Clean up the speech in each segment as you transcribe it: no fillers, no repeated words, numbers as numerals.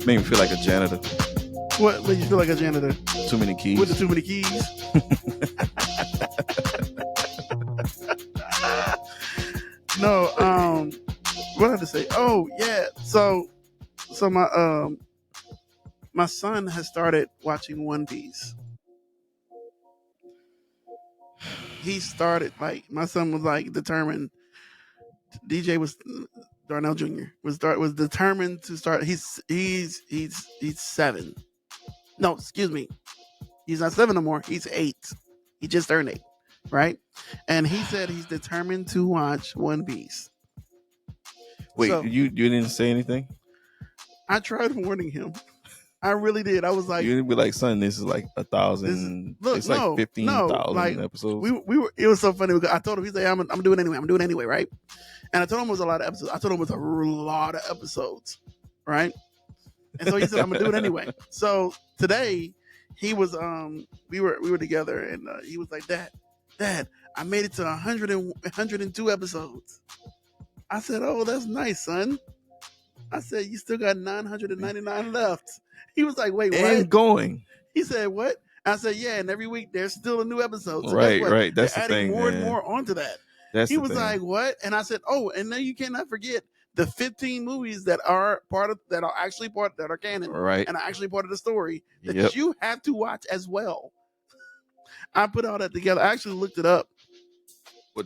Made me feel like a janitor. What made you feel like a janitor? Too many keys. With the too many keys. No, what did I say? Oh yeah. So my son has started watching One Piece. He started my son was determined. DJ was Darne'l Jr. was determined to start. He's 7. No, excuse me. He's not 7 no more. He's 8. He just turned 8, right? And he said he's determined to watch One Piece. Wait, so, you didn't say anything? I tried warning him. I really did. I was like, you didn't be like, son, this is like 1,000. It's like 15,000 episodes. We were. It was so funny because I told him, he's like, I'm doing it anyway. I'm doing it anyway, right? And I told him it was a lot of episodes. I told him it was a lot of episodes, right? And so he said, I'm gonna do it anyway. So today he was we were together and he was like, Dad, I made it to 102 episodes. I said, oh, that's nice, son. I said, you still got 999 left. He was like, wait, what? And going. He said, what? I said, yeah, and every week there's still a new episode. So right. That's they're adding more and more onto that. He was like, what? And I said, oh, and then you cannot forget the 15 movies that are canon, right, and are actually part of the story that you have to watch as well. I put all that together. I actually looked it up.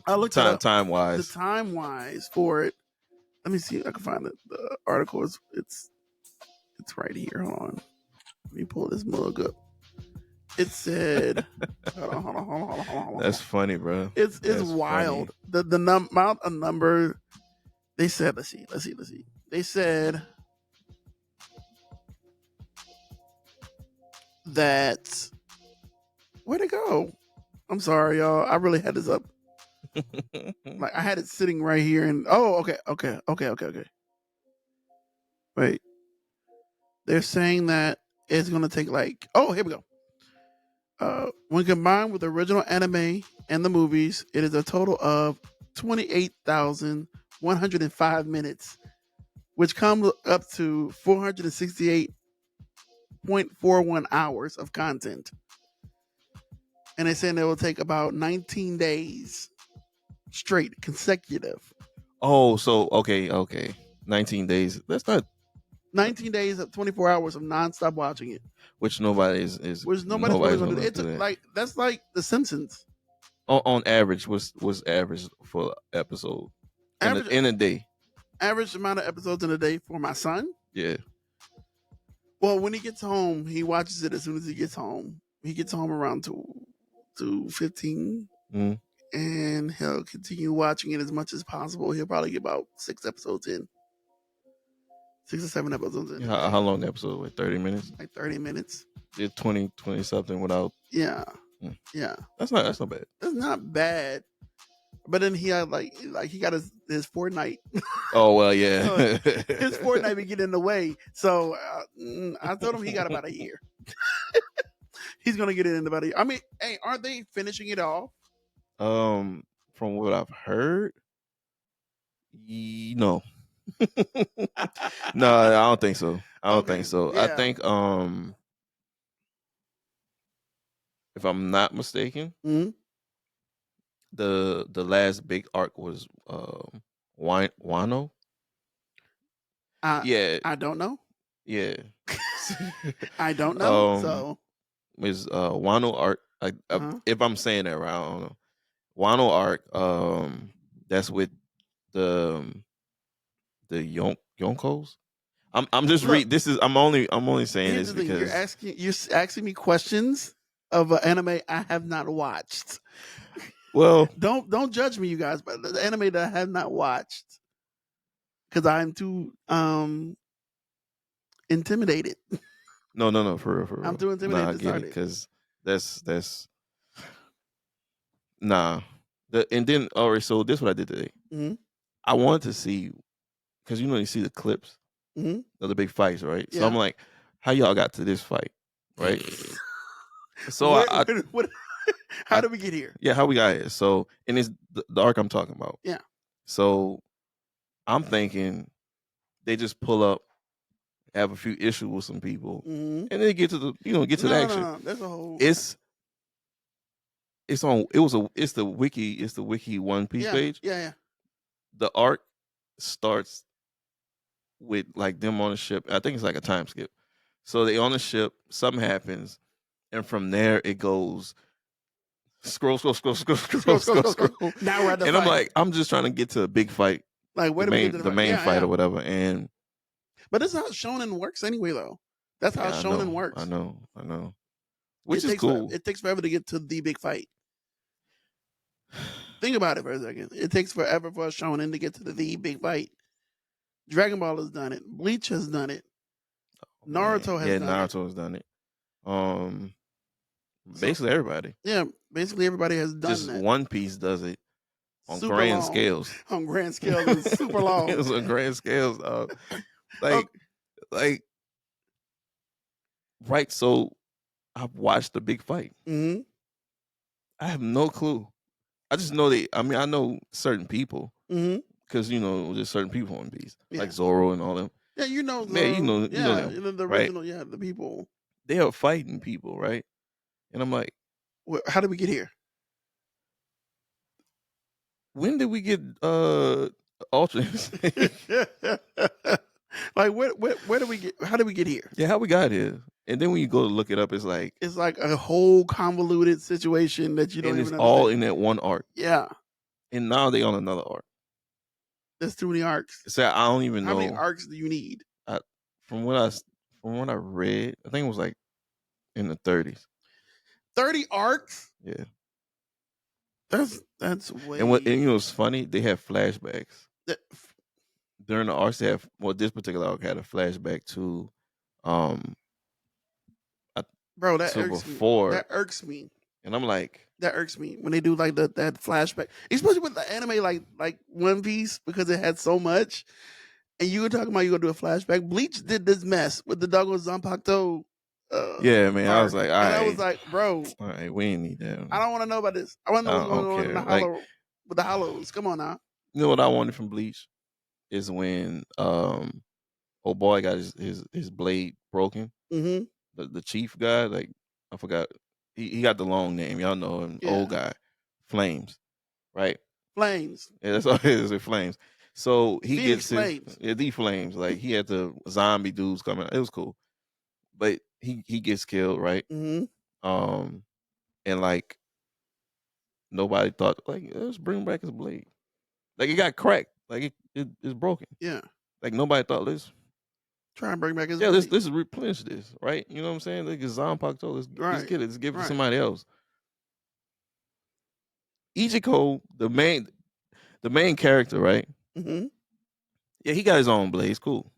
I looked it up time-wise. The time-wise for it. Let me see if I can find it. The article it's right here. Hold on. Let me pull this mug up. It said, hold on. That's funny, bro. It's wild. Funny. The amount of number they said. Let's see. They said that. Where'd it go? I'm sorry, y'all. I really had this up. Like I had it sitting right here, and okay. Wait, they're saying that it's gonna take here we go. When combined with the original anime and the movies, it is a total of 28,105 minutes, which comes up to 468.41 hours of content. And they're saying it will take about 19 days straight, consecutive. Oh, so okay. 19 days. That's not 19 days of 24 hours of nonstop watching it. Which nobody's gonna do. It's that's like The Simpsons. On average, what's average for episode in a day? Average amount of episodes in a day for my son? Yeah. Well, when he gets home, he watches it as soon as he gets home. He gets home around 2:15, and he'll continue watching it as much as possible. He'll probably get about 6 episodes in. 6 or 7 episodes in. How long the episode? Like 30 minutes? Like 30 minutes. Did 20 something without. Yeah. Yeah. That's not bad. That's not bad. But then he had he got his Fortnite. Oh well, yeah. His Fortnite be getting in the way. So I told him he got about a year. He's gonna get it in about a year. I mean, hey, aren't they finishing it off? From what I've heard, no. No, I don't think so. I think if I'm not mistaken, the last big arc was Wano. Yeah, I don't know. Yeah, I don't know. So it's Wano arc. If I'm saying that right, I don't know. Wano arc. That's with the Yonkos. I'm just This is I'm only saying this because you're asking me questions of an anime I have not watched. Well, don't judge me, you guys, but the anime that I have not watched because I'm too intimidated. No, for real. I'm too intimidated. I get it because that's nah. And then so this is what I did today. Mm-hmm. I wanted to see because you see the clips of the big fights, right? Yeah. So I'm like, how y'all got to this fight, right? So how did we get here? Yeah, how we got here. So, and it's the arc I'm talking about. Yeah. So, I'm thinking they just pull up have a few issues with some people, Mm-hmm. and then get to the the action. No. That's a whole. It's the wiki One Piece page. Yeah. The arc starts with like them on a ship. I think it's like a time skip. So they on a ship, something happens, and from there it goes scroll. Now we're at the and fight. I'm like, I'm just trying to get to a big fight. Like, where do we get to the main fight or whatever. And but this is how shonen works anyway, though. That's how shonen works. I know. Which is cool. It takes forever to get to the big fight. Think about it for a second. It takes forever for a shonen to get to the big fight. Dragon Ball has done it. Bleach has done it. Naruto has done it. Yeah, Naruto has done it. Basically everybody. Yeah, basically everybody has done Just that. One Piece does it on super grand long. scales. On grand scales, it's super long. It was on grand scales. Like, right. So I've watched the big fight. Mm-hmm. I have no clue. I just know I know certain people because there's certain people on Piece, like Zoro and all them. Yeah, you know. Zoro. Yeah, you know them, the original. Right? Yeah, the people. They are fighting people, right? And I'm like, how did we get here? When did we get alternates? Like where do we get? How did we get here? Yeah, how we got here? And then when you go to look it up, it's like a whole convoluted situation that you don't even understand. All in that one arc. Yeah. And now they on another arc. There's too many arcs. So I don't even know how many arcs do you need. From what I read, I think it was like in the 30s. 30 arcs? Yeah. That's way. And what's funny? They have flashbacks. During the arcs, they have this particular arc had a flashback to bro, that irks me. That irks me. And I'm like, that irks me when they do like that flashback, especially with the anime like One Piece, because it had so much. And you were talking about you gonna do a flashback. Bleach did this mess with the doggone Zanpakuto. Yeah, man. I was like, all right. I was like, bro, all right, we ain't need that. I don't want to know about this. I want to know what's going on with the hollows. Come on now. You know what I wanted from Bleach is when old boy got his blade broken. Mm-hmm. The chief guy, like I forgot, he got the long name. Y'all know him, old guy, Flames, right? Flames. Yeah, that's all it is. It Flames. So he Phoenix gets the Flames. Like he had the zombie dudes coming. It was cool, but he gets killed, right? Mm-hmm. And like nobody thought, like, let's bring back his blade. Like it got cracked. Like it's broken. Yeah. Like nobody thought, let's try and bring back his blade. blade. Let's replenish this, right? You know what I'm saying? Like Zanpakuto, let's get it. Let's give it to somebody else. EJay, the main character, right? Mm-hmm. Yeah, he got his own blade. It's cool.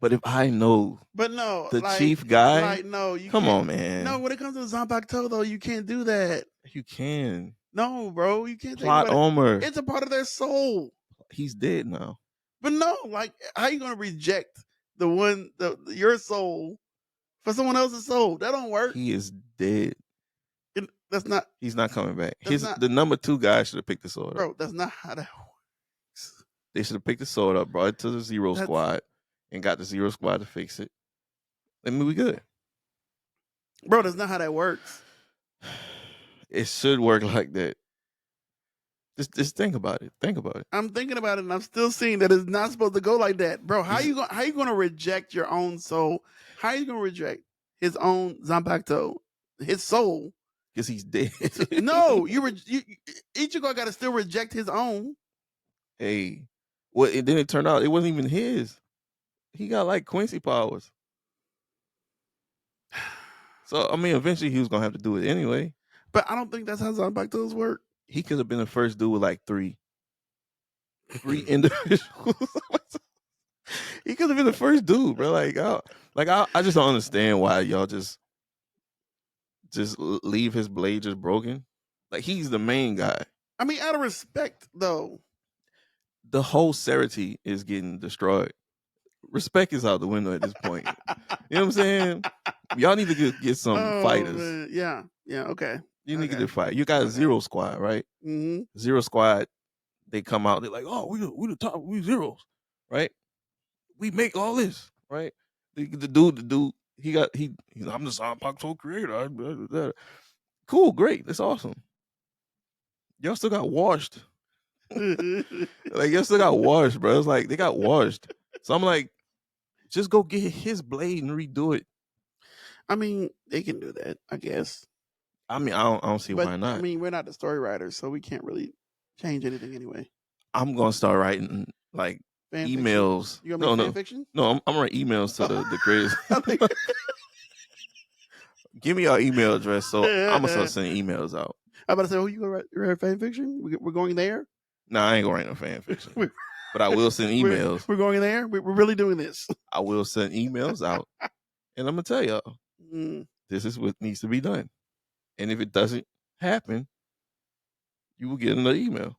But if I know, the chief guy, you come on, man. No, when it comes to Zanpakuto, though, you can't do that. You can. No, bro, you can't. Plot armor. It's a part of their soul. He's dead now. But no, like, how you gonna reject your soul for someone else's soul? That don't work. He is dead. He's not coming back. The number 2 guy should have picked the sword up. Bro, that's not how that works. They should have picked the sword up, brought it to the Zero Squad, and got the Zero Squad to fix it. I mean, we good. Bro, that's not how that works. It should work like that. Just think about it. Think about it. I'm thinking about it, and I'm still seeing that it's not supposed to go like that, bro. How you gonna reject your own soul? How are you gonna reject his own Zanpakuto, his soul? Because he's dead. No, Ichigo got to still reject his own. Hey, and then it turned out it wasn't even his. He got like Quincy powers. So I mean, eventually he was gonna have to do it anyway. But I don't think that's how Zanpakutos work. He could have been the first dude with like three individuals. He could have been the first dude, bro. I just don't understand why y'all just leave his blade just broken. Like he's the main guy. I mean, out of respect, though. The whole Cerity is getting destroyed. Respect is out the window at this point. You know what I'm saying? Y'all need to get some fighters. Man. Yeah, okay. You need to get a fight. You got a Zero Squad, right? Mm-hmm. Zero Squad, they come out, they're like, oh, we the top, we Zeros, right? We make all this, right? The dude, I'm the Zanpakuto creator. Cool, great, that's awesome. Y'all still got washed. Like y'all still got washed, bro. It's like they got washed. So I'm like, just go get his blade and redo it. I mean, they can do that, I guess. I mean, I don't see But why not. I mean, we're not the story writers, so we can't really change anything anyway. I'm gonna start writing like Fan emails. Fiction? You want me fan fiction? No, I'm writing emails to the creators. Give me your email address, so I'm gonna start sending emails out. I'm about to say, oh, you gonna write fan fiction? We're going there? Nah, I ain't gonna write no fan fiction. But I will send emails. We're going there? We're really doing this. I will send emails out. And I'm gonna tell y'all, this is what needs to be done. And if it doesn't happen, you will get another email.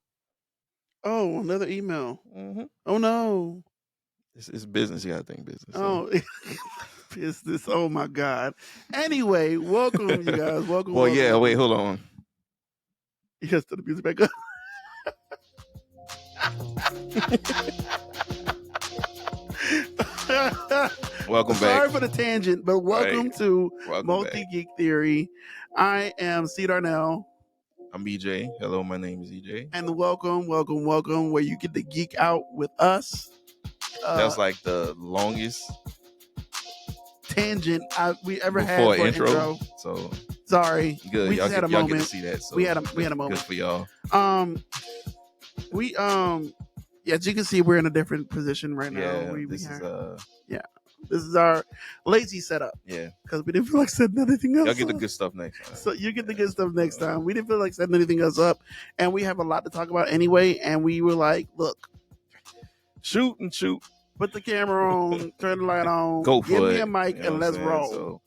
Oh, another email. Mm-hmm. Oh no. It's business. You gotta think business. Oh, business. Oh my God. Anyway, welcome you guys. Welcome. Well, welcome, yeah. welcome. Wait, hold on. Yes, to the music back up. Welcome back. Sorry for the tangent, but welcome to Multi Geek Theory. I am C. Darne'l. I'm EJ. Hello, my name is EJ. And welcome, where you get to geek out with us. That's like the longest tangent we ever had before for intro. So sorry, good. We just had a moment. Y'all get to see that. So we had a moment. Good for y'all. Yeah, as you can see, we're in a different position right now. This is our lazy setup. Yeah, because we didn't feel like setting anything else. Y'all get the good stuff next time. So you get the good stuff next time. We didn't feel like setting anything else up, and we have a lot to talk about anyway. And we were like, look, shoot. Put the camera on, turn the light on, go for give me it. a mic, and let's roll.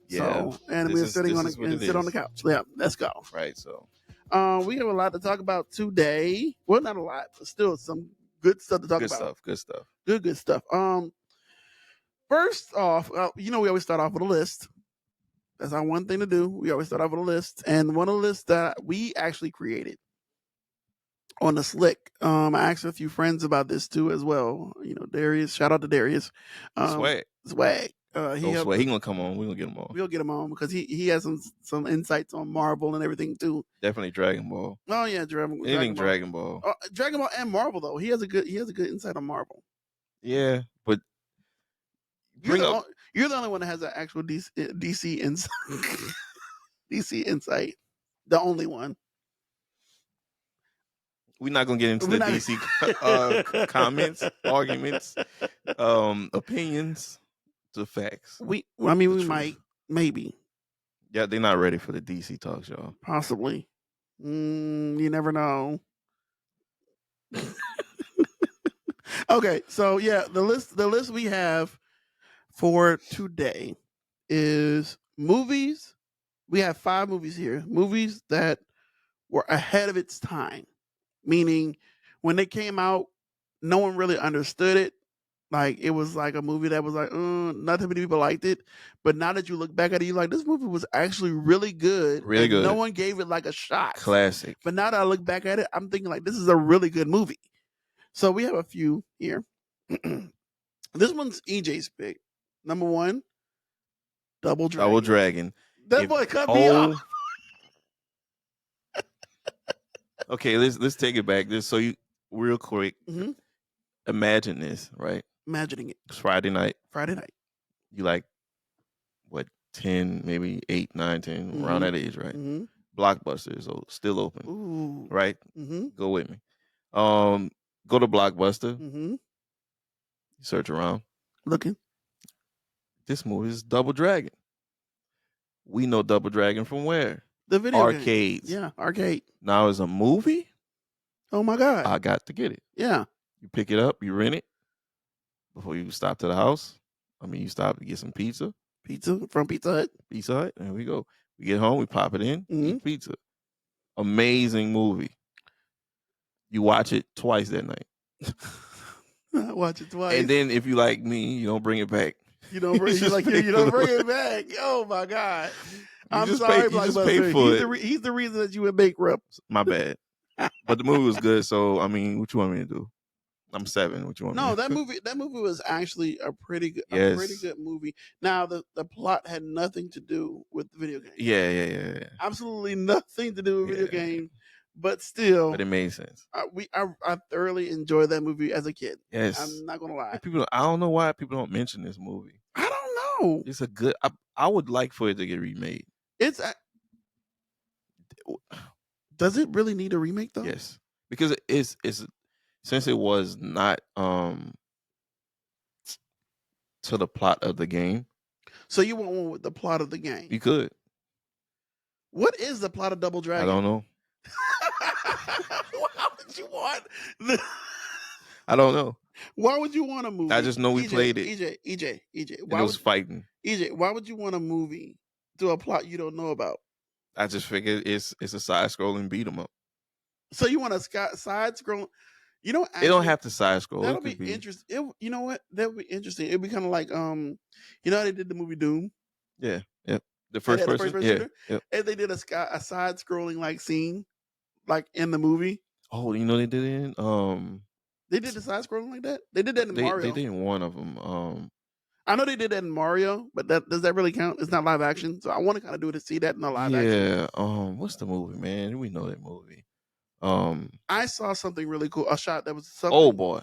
And we're sitting on the couch. Yeah, let's go. Right. So we have a lot to talk about today. Well, not a lot, but still some good stuff to talk about. Good stuff. Good stuff. First off, we always start off with a list. That's our one thing to do. We always start off with a list, and one of the lists that we actually created on the Slick. I asked a few friends about this too as well. Darius. Shout out to Darius. Swag. He gonna come on. We're gonna get him on. We'll get him on because he has some insights on Marvel and everything too. Definitely Dragon Ball. Oh yeah, Dragon Ball. Dragon Ball and Marvel though. He has a good insight on Marvel. Yeah, but you're the only one that has an actual DC insight. DC insight. The only one. We're not gonna get into the DC comments, arguments, opinions, to facts. We might, maybe. Yeah, they're not ready for the DC talks, y'all. Possibly. You never know. Okay, so yeah, the list we have for today is movies. We have 5 movies here. Movies that were ahead of its time. Meaning, when they came out, no one really understood it. Like, it was like a movie that was like, not too many people liked it. But now that you look back at it, you're like, this movie was actually really good. Really good. No one gave it like a shot. Classic. But now that I look back at it, I'm thinking like, this is a really good movie. So we have a few here. This one's EJ's pick. Number 1, Double Dragon. That boy cut me off. Okay, let's take it back. Just so you real quick. Mm-hmm. Imagine this, right? Imagining it. It's Friday night. You like what, 10, maybe 8, 9, 10, mm-hmm. around that age, right? Mm-hmm. Blockbuster is still open. Ooh. Right? Mm-hmm. Go with me. Go to Blockbuster. Mm-hmm. Search around. Looking. This movie is Double Dragon. We know Double Dragon from where? The video arcades. Game. Yeah, arcade. Now it's a movie. Oh my God! I got to get it. Yeah. You pick it up. You rent it before you stop to the house. You stop to get some pizza. Pizza from Pizza Hut. Pizza Hut. There we go. We get home. We pop it in. Eat pizza. Amazing movie. You watch it twice that night. I watch it twice. And then if you like me, you don't bring it back. You don't bring it back. Oh my God. I'm sorry, Blockbuster. He's the reason that you went bankrupt. My bad. But the movie was good, so what you want me to do? I'm 7. What you want? No, Me? that movie was actually a pretty Yes. good movie. Now the plot had nothing to do with the video game. Yeah. Absolutely nothing to do with video Yeah. game, but still, But it made sense. I thoroughly enjoyed that movie as a kid. Yes. I'm not gonna lie. And people, I don't know why people don't mention this movie. I don't know. It's a good. I would like for it to get remade. It's does it really need a remake though? Yes, because it's since it was not to the plot of the game. So you want one with the plot of the game? You could. What is the plot of Double Dragon? I don't know. Why would you want? I don't know. Why would you want a movie? I just know we played it. EJ. Why was fighting? EJ, why would you want a movie to a plot you don't know about? I just figured it's a side scrolling beat 'em up. So you want a side scroll? You know, It don't have to side scroll. That'll be interesting. You know what? That would be interesting. It'd be kind of like you know how they did the movie Doom. Yeah. Yep. The first person shooter. Yep. And they did a side scrolling like scene, like in the movie. Oh, you know they did it in They did the side scrolling like that. They did that in Mario. They did in one of them. I know they did that in Mario, but does that really count? It's not live action, so I want to kind of do it to see that in the live action. Yeah. What's the movie, man? We know that movie. I saw something really cool. A shot that was something. Old Boy.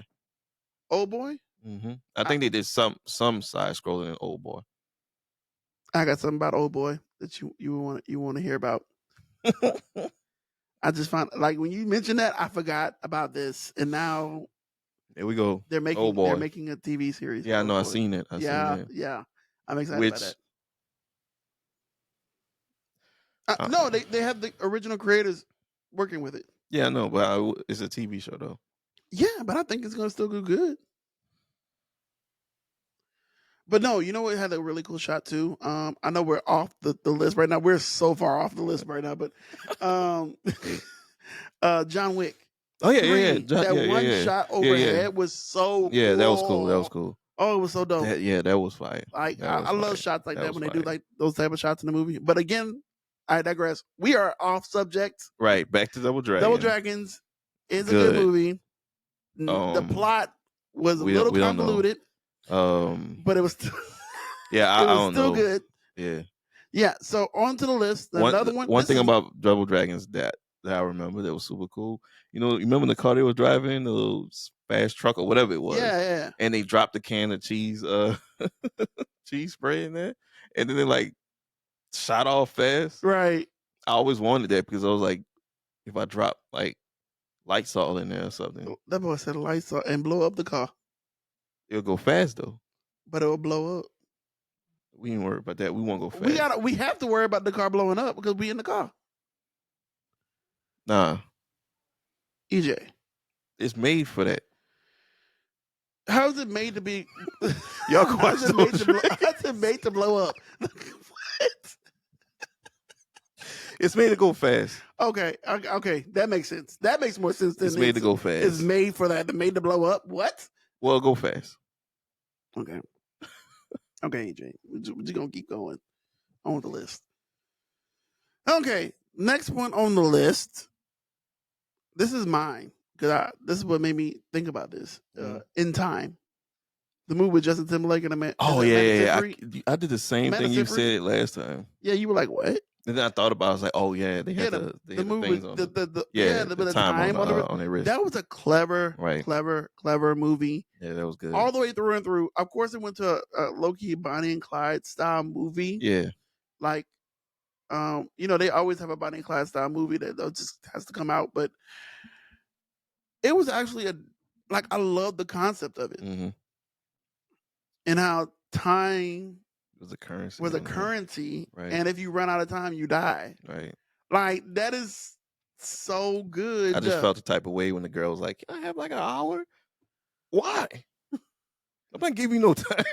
Old Boy. Mm-hmm. I think they did some side scrolling in Old Boy. I got something about Old Boy that you want to hear about. I just found like when you mentioned that, I forgot about this, and now there we go. They're making a TV series. Yeah, I know. I seen it. Yeah. I'm excited about that. No, they have the original creators working with it. Yeah, I know, but it's a TV show though. Yeah, but I think it's gonna still do good. But no, you know what had a really cool shot too? I know we're off the list right now. We're so far off the list right now, but John Wick. Oh yeah. That one shot overhead was so yeah, cool. That was cool. Oh, it was so dope. That was fire. Like I love shots like that when they do like those type of shots in the movie. But again, I digress. We are off subject. Right, back to Double Dragon. Double Dragons is a good movie. The plot was a little convoluted. But it was still, I don't know. Still good. Yeah. So on to the list. Another one. One thing about Double Dragons that I remember that was super cool. You know, you remember the car they was driving, the little fast truck or whatever it was. Yeah. And they dropped the can of cheese, cheese spray in there, and then they like shot off fast. Right. I always wanted that because I was like, if I drop like Lysol in there or something, that boy said Lysol and blow up the car. It'll go fast though. But it'll blow up. We ain't worried about that. We won't go fast. We have to worry about the car blowing up because we in the car. Nah. EJ. It's made for that. How is it made to be? Y'all can watch how's it made to blow up? What? It's made to go fast. Okay, that makes sense. That makes more sense than it's made to go fast. It's made for that. Made to blow up. What? Well, go fast. Okay, EJ, we're just gonna keep going on the list. Okay, next one on the list. This is mine because this is what made me think about this. In Time, the movie with Justin Timberlake and a man. Oh yeah. I did the same thing you said last time. Yeah, you were like, what? And then I thought about it, I was like, oh yeah, they had the movie on the time on their wrist. That was a clever movie. Yeah, that was good. All the way through and through. Of course, it went to a low-key Bonnie and Clyde style movie. Yeah. Like, they always have a Bonnie and Clyde style movie that just has to come out, but it was actually I love the concept of it. Mm-hmm. And how time was a currency. Right. And if you run out of time, you die. Right. Like, that is so good. I just felt the type of way when the girl was like, can I have like an hour? Why? I'm not giving you no time.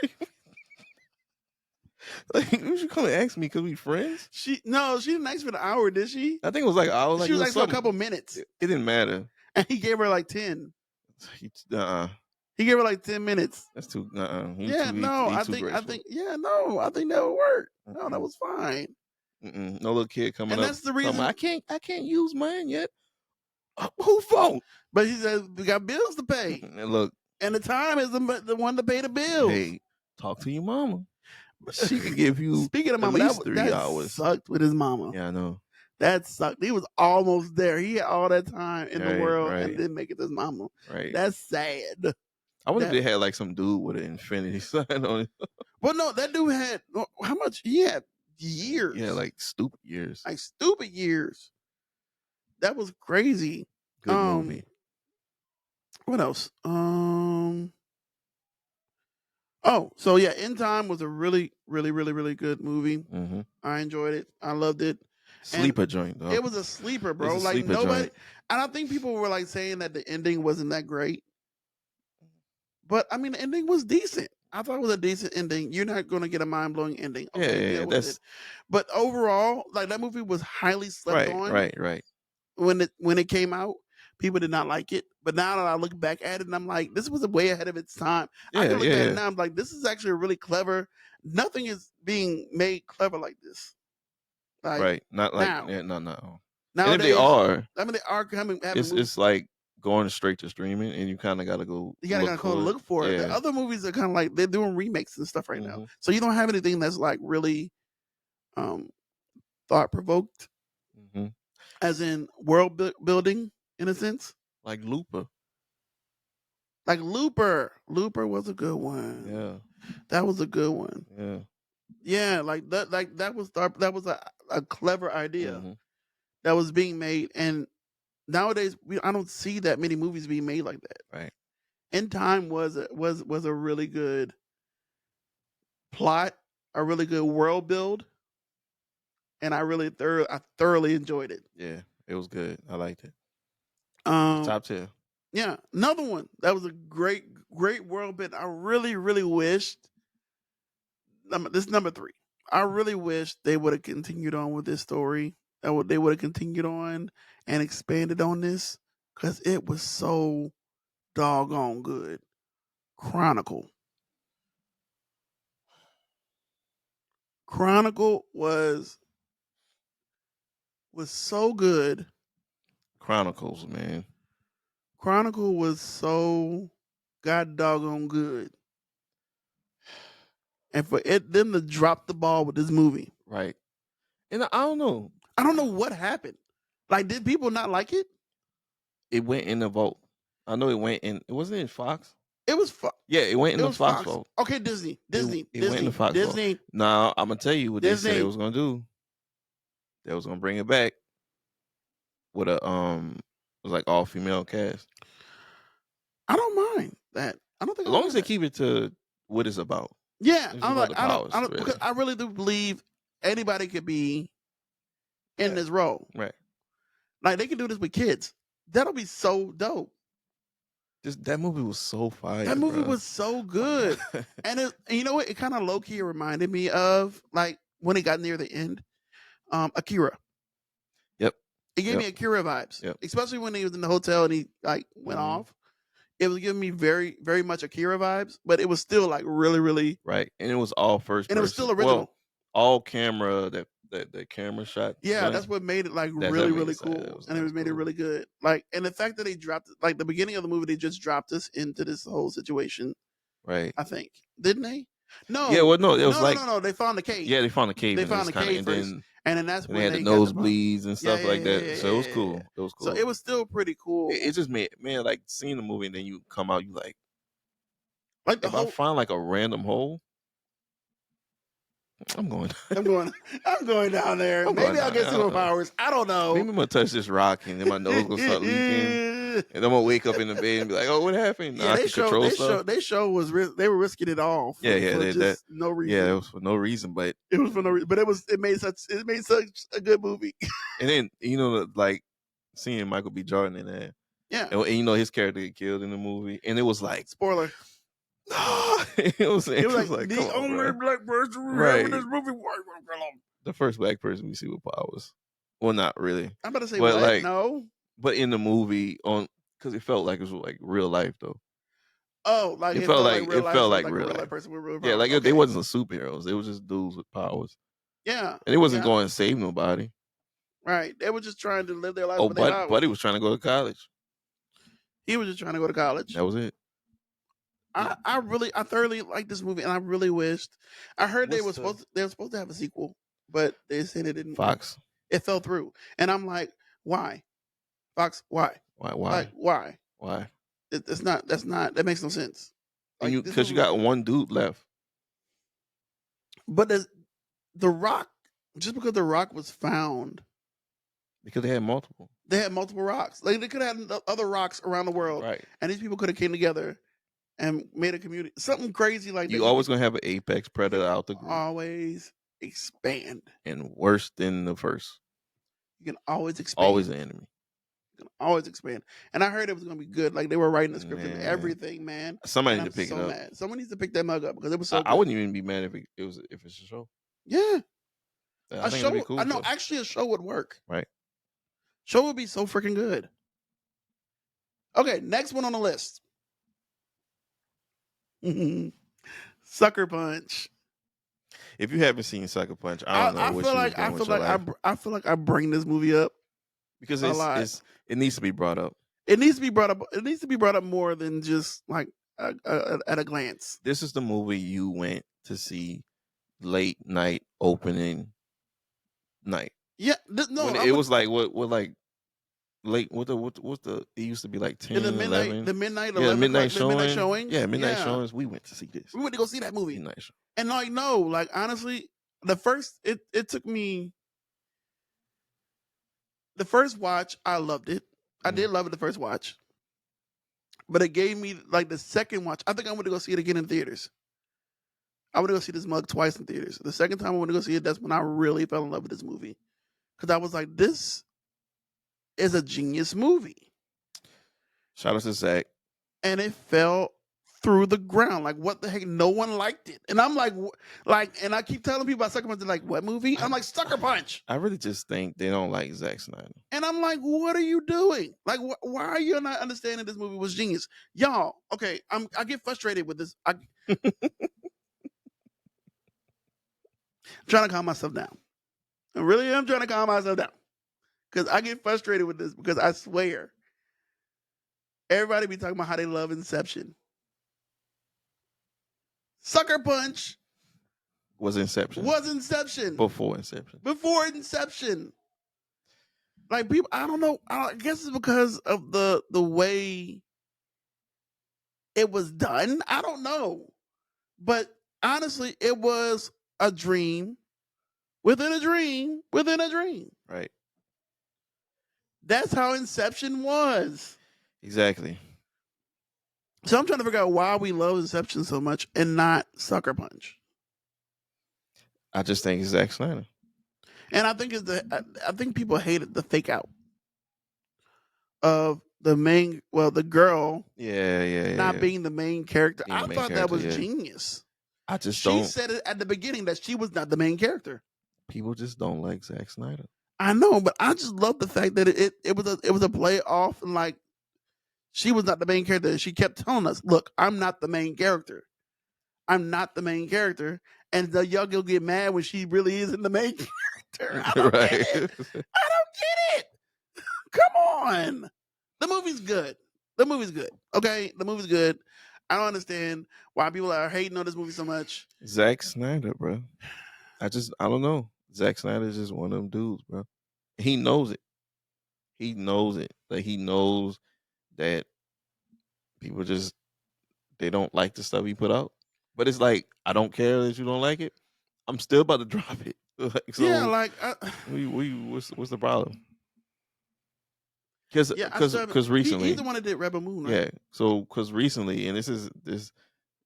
Like, you should come and ask me because we friends. She didn't ask for the hour, did she? I think it was like an hour. She was like for a couple minutes. It didn't matter. And he gave her like 10. He gave her like 10 minutes. That's too. I think that would work. Mm-hmm. No, that was fine. No little kid coming up. And that's the reason I can't use mine yet. Who fault? But he said we got bills to pay, And look, and the time is the one to pay the bills. hey, talk to your mama. She can give you Speaking of at mama, least that 3 hours. sucked with his mama. Yeah, I know. That sucked. He was almost there. He had all that time in the world and Right. didn't make it to his mama. Right. That's sad. I wonder if they had like some dude with an infinity sign on it. Well, no, that dude had how much? He had years. Yeah, like stupid years. Like stupid years. That was crazy. Good movie. What else? Oh, so yeah, In Time was a really, really, really, really good movie. Mm-hmm. I enjoyed it. I loved it. Sleeper joint, though. It was a sleeper, bro. It's a like sleeper nobody, joint. and I think people were like saying that the ending wasn't that great. But I mean, the ending was decent. I thought it was a decent ending. You're not going to get a mind blowing ending. Okay, Yeah, that's. But overall, like that movie was highly slept on. Right. When it came out, people did not like it. But now that I look back at it, and I'm like, this was way ahead of its time. I can look at it now. I'm like, this is actually really clever. Nothing is being made clever like this. Like, right, not like now. Yeah, no. Nowadays, and if they are, I mean, they are having. It's like going straight to streaming, and you kind of got to go. You gotta go look for it. Yeah. The other movies are kind of like they're doing remakes and stuff right now, so you don't have anything that's like really thought provoked, as in world building in a sense. Like Looper. Looper was a good one. Yeah, that was a good one. Yeah, like that. Like that was a clever idea that was being made, and nowadays I don't see that many movies being made like that. Right. In Time was a really good plot, a really good world build, and I thoroughly enjoyed it. Yeah, it was good. I liked it. Top 10. Yeah, another one that was a great world build. I really wished. This is number 3. I really wish they would have continued on with this story. They would have continued on and expanded on this because it was so doggone good. Chronicle was so good. Chronicles, man. Chronicle was so god doggone good. And for them to drop the ball with this movie. Right. And I don't know. I don't know what happened. Like, did people not like it? It went in the vote. I know it went in. It wasn't in Fox. It was Fox. Yeah, it went in the Fox vote. Okay, Disney. It went in the Fox vote. Now, I'm going to tell you what Disney. They said it was going to do. They was going to bring it back with a, it was like all female cast. I don't mind that. I don't think as long as they keep it to what it's about. Yeah, I'm like, I don't really. Because I really do believe anybody could be in this role. Right. Like they can do this with kids. That'll be so dope. That movie was so fire. That movie was so good. and you know what? It kind of low key reminded me of like when it got near the end, Akira. Yep. It gave me Akira vibes. Yep. Especially when he was in the hotel and he like went off. It was giving me very, very much Akira vibes, but it was still like really, really right. And it was all first person. And it was still original. Well, all camera that camera shot. Yeah, that's what made it like really, really cool. And it made it really good. Like, and the fact that they dropped it, like the beginning of the movie, they just dropped us into this whole situation. Right. I think. Didn't they? No. Yeah, well, no, it was no. They found the cave. Yeah, they found the cave. They found the cave first. And then that's when they had the nosebleeds and stuff like that. So it was cool. It was cool. So it was still pretty cool. It just made, man, like seeing the movie and then you come out, you like if I find like a random hole, I'm going down there. Maybe I'll get superpowers. I don't know. Maybe I'm gonna touch this rock and then my nose gonna start leaking. And I'm gonna wake up in the bed and be like, "Oh, what happened?" Yeah, they were risking it all. For no reason. Yeah, it was for no reason, but it was for no reason. But it made such a good movie. And then like seeing Michael B. Jordan in there. Yeah, and his character get killed in the movie, and it was like spoiler. it was like the only black person in this movie. The first black person we see with powers. Well, not really. I'm about to say, but what? Like, no. But in the movie, because it felt like it was like real life though. Oh, like it felt like real life person with real powers. Yeah, like they wasn't superheroes. They was just dudes with powers. Yeah, and it wasn't going to save nobody. Right. They were just trying to live their lives, Oh, but they Buddy was trying to go to college. he was just trying to go to college. That was it. I thoroughly liked this movie, and I really wished. I heard they were supposed to have a sequel, but they said it didn't. Fox. It fell through, and I'm like, why, Fox? Why? Why? Like, why? Why? That makes no sense. And Like, because you got one dude left. But the Rock, just because the Rock was found, because they had multiple rocks. Like they could have had other rocks around the world, right? And these people could have came together and made a community, something crazy like that. You always gonna have an apex predator out the group. Always expand, and worse than the first. You can always expand. Always an enemy. You can always expand. And I heard it was gonna be good. Like they were writing the script and everything, man. Somebody need to pick it up. Mad. Someone needs to pick that mug up because it was so. I wouldn't even be mad if it's a show. Yeah, I think it'd be cool. I know. Actually, a show would work. Right. Show would be so freaking good. Okay, next one on the list. Sucker Punch. If you haven't seen Sucker Punch, I don't know what you doing with your life. I feel like I bring this movie up because it needs to be brought up. It needs to be brought up. It needs to be brought up more than just like at a glance. This is the movie you went to see late night opening night. Yeah, it was like what like late what's the it used to be like 10 the midnight 11. The midnight yeah, midnight showings. Yeah, midnight showings. We went to see this. We went to go see that movie. Midnight show. And like no, like honestly, the first took me the first watch, I loved it. I did love it the first watch. But it gave me like the second watch. I think I went to go see it again in theaters. I went to go see this mug twice in theaters. The second time I went to go see it, that's when I really fell in love with this movie. Because I was like, this is a genius movie. Shout out to Zach. And it fell through the ground. Like, what the heck? No one liked it. And I'm like, and I keep telling people about Sucker Punch. They're like, what movie? I'm like, Sucker Punch. I really just think they don't like Zack Snyder. And I'm like, what are you doing? Like, why are you not understanding this movie was genius? Y'all, okay, I get frustrated with this. I'm trying to calm myself down. I really am trying to calm myself down. Because I get frustrated with this because I swear, everybody be talking about how they love Inception. Sucker Punch was Inception. Before Inception. Like people, I don't know. I guess it's because of the way it was done. I don't know. But honestly, it was a dream within a dream within a dream. Right. That's how Inception was. Exactly. So I'm trying to figure out why we love Inception so much and not Sucker Punch. I just think it's Zack Snyder. And I think I think people hated the fake out of the girl not being the main character. I thought that was genius. She said it at the beginning that she was not the main character. People just don't like Zack Snyder. I know, but I just love the fact that it was a play off and like she was not the main character. She kept telling us, "Look, I'm not the main character. I'm not the main character." And the young will get mad when she really isn't the main character. I don't get it. I don't get it. Come on. The movie's good. Okay, the movie's good. I don't understand why people are hating on this movie so much. Zack Snyder, bro. I don't know. Zack Snyder is just one of them dudes, bro. He knows it. Like he knows that people they don't like the stuff he put out. But it's like, I don't care that you don't like it. I'm still about to drop it. What's the problem? Because recently he's the one that did Rebel Moon, right? Yeah. So because recently, and this is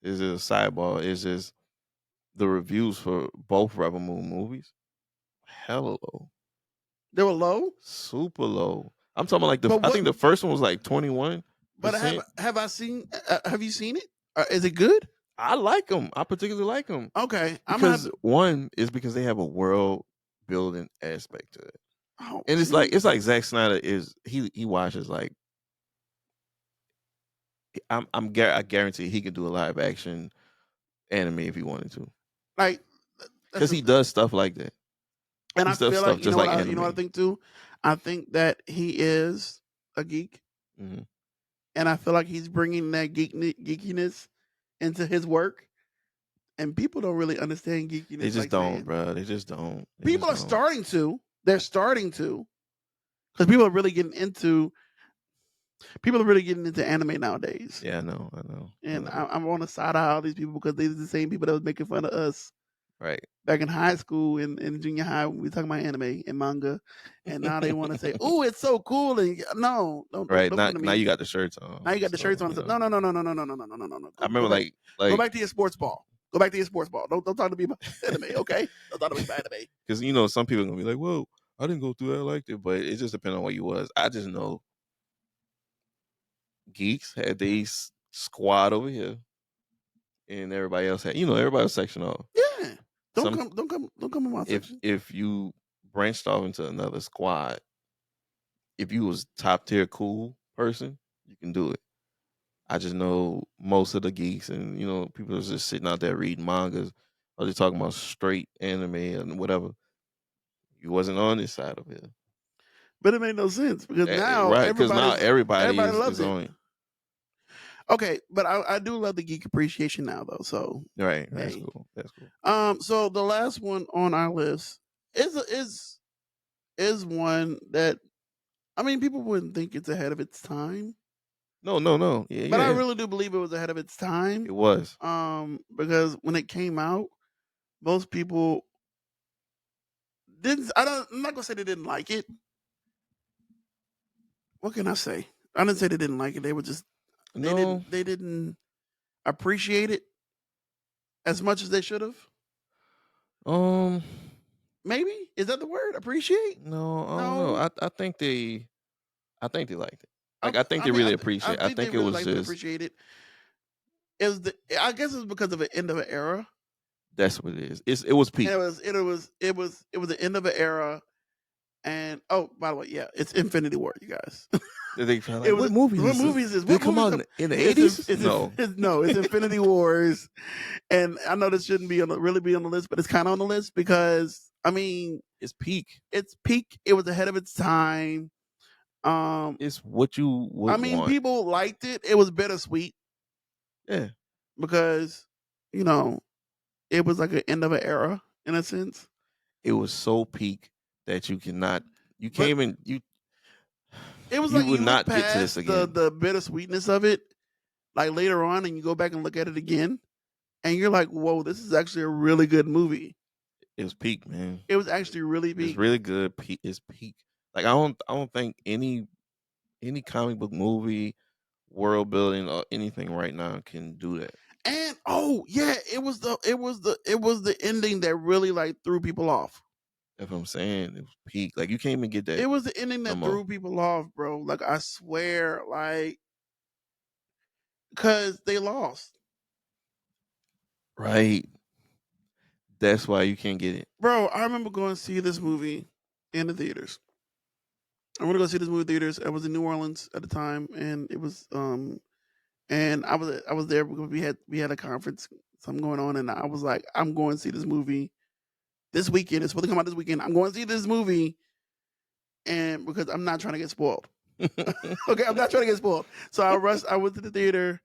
a sidebar, is just the reviews for both Rebel Moon movies, hella low. They were low, super low. I'm talking about I think the first one was like 21%. But have you seen it? Is it good? I like them. I particularly like them. Okay, one is because they have a world building aspect to it. Oh, and it's like Zack Snyder he watches like I guarantee he could do a live action anime if he wanted to. Like because he does stuff like that. And He I does feel stuff like just like you know what I anime. think too. I think that he is a geek, Hmm. and I feel like he's bringing that geekiness into his work. And people don't really understand They geekiness just like don't, saying. bro. They just don't. They People just are don't. starting to. They're starting to because people are really getting into anime nowadays. Yeah, I know. I know. I And know. I'm on the side of all these people because they're the same people that was making fun of us Right. back in high school and junior high when we talking about anime and manga, and now they want to say, "Oh, it's so cool!" And no, Right. don't come to Now you me. got the shirts on. Now you got the shirts So, on. No, no, no, no, no, no, no, no, no, no, no, no, no. I Go remember back. Go like back to your sports ball. Go back to your sports ball. Don't talk to me about anime, okay? Don't talk to me about anime. because some people are gonna be like, "Whoa, I didn't go through that like that," but it just depends on what you was. I just know geeks had these squad over here, and everybody else had, everybody was section off. Yeah. Some Don't come in my if section. if you branched off into another squad, if you was top tier cool person, you can do it. I just know most of the geeks and people that's just sitting out there reading mangas or just talking about straight anime and whatever. You wasn't on this side of it. But it made no sense because now Right, because now everybody everybody is loves it. on it. Okay, but I do love the geek appreciation now though. So Right, that's hey. cool. That's cool. So the last one on our list is one that I mean people wouldn't think it's ahead of its time, No. Yeah, but I yeah. really do believe it was ahead of its time. It was. Because when it came out, most people didn't. I'm not gonna say they didn't like it. What can I say? I didn't say they didn't like it. They were just No. they didn't appreciate it as much as they should have. Um. Maybe is that the word? Appreciate? No, I don't know. No. I think they liked it. Like I think they really appreciate. I I think they think it really was liked it, just appreciate it. It was the I guess it was because of the end of an era. that's what it is. It was And peak. it was the end of an era. And oh, by the way, yeah, it's Infinity War, you guys. They try It like, was what movie what is this? movie is this? Did it What come movie out come? in the 80s? No, No, it's Infinity Wars, and I know this shouldn't be really be on the list, but it's kind of on the list because I mean it's peak. it's peak. It was ahead of its time. Um, It's what you I would mean want. people liked it. It was bittersweet Yeah, because you know it was like an end of an era in a sense. it was so peak that you cannot, you can't But even it was you like would you look not get to this past the again. bittersweetness of it, like later on, and you go back and look at it again, and you're like, "Whoa, this is actually a really good movie." It was peak, man. It was actually really It's big. really good. Peak. It's peak. Like I don't think any comic book movie, world building or anything right now can do that. And oh yeah, it was the ending that really like threw people off. That's what I'm saying. It was peak. Like you can't even get that It was the ending no that more. threw people off, bro. Like I swear, like because they lost, Right. That's why you can't get it. bro. I remember going to see this movie in the theaters. I went to go see this movie in theaters. I was in New Orleans at the time, and it was and I was there because we had a conference, something going on, and I was like, I'm going to see this movie this weekend. It's supposed to come out this weekend. I'm going to see this movie, and because I'm not trying to get spoiled. Okay, I'm not trying to get spoiled. So I rushed. I went to the theater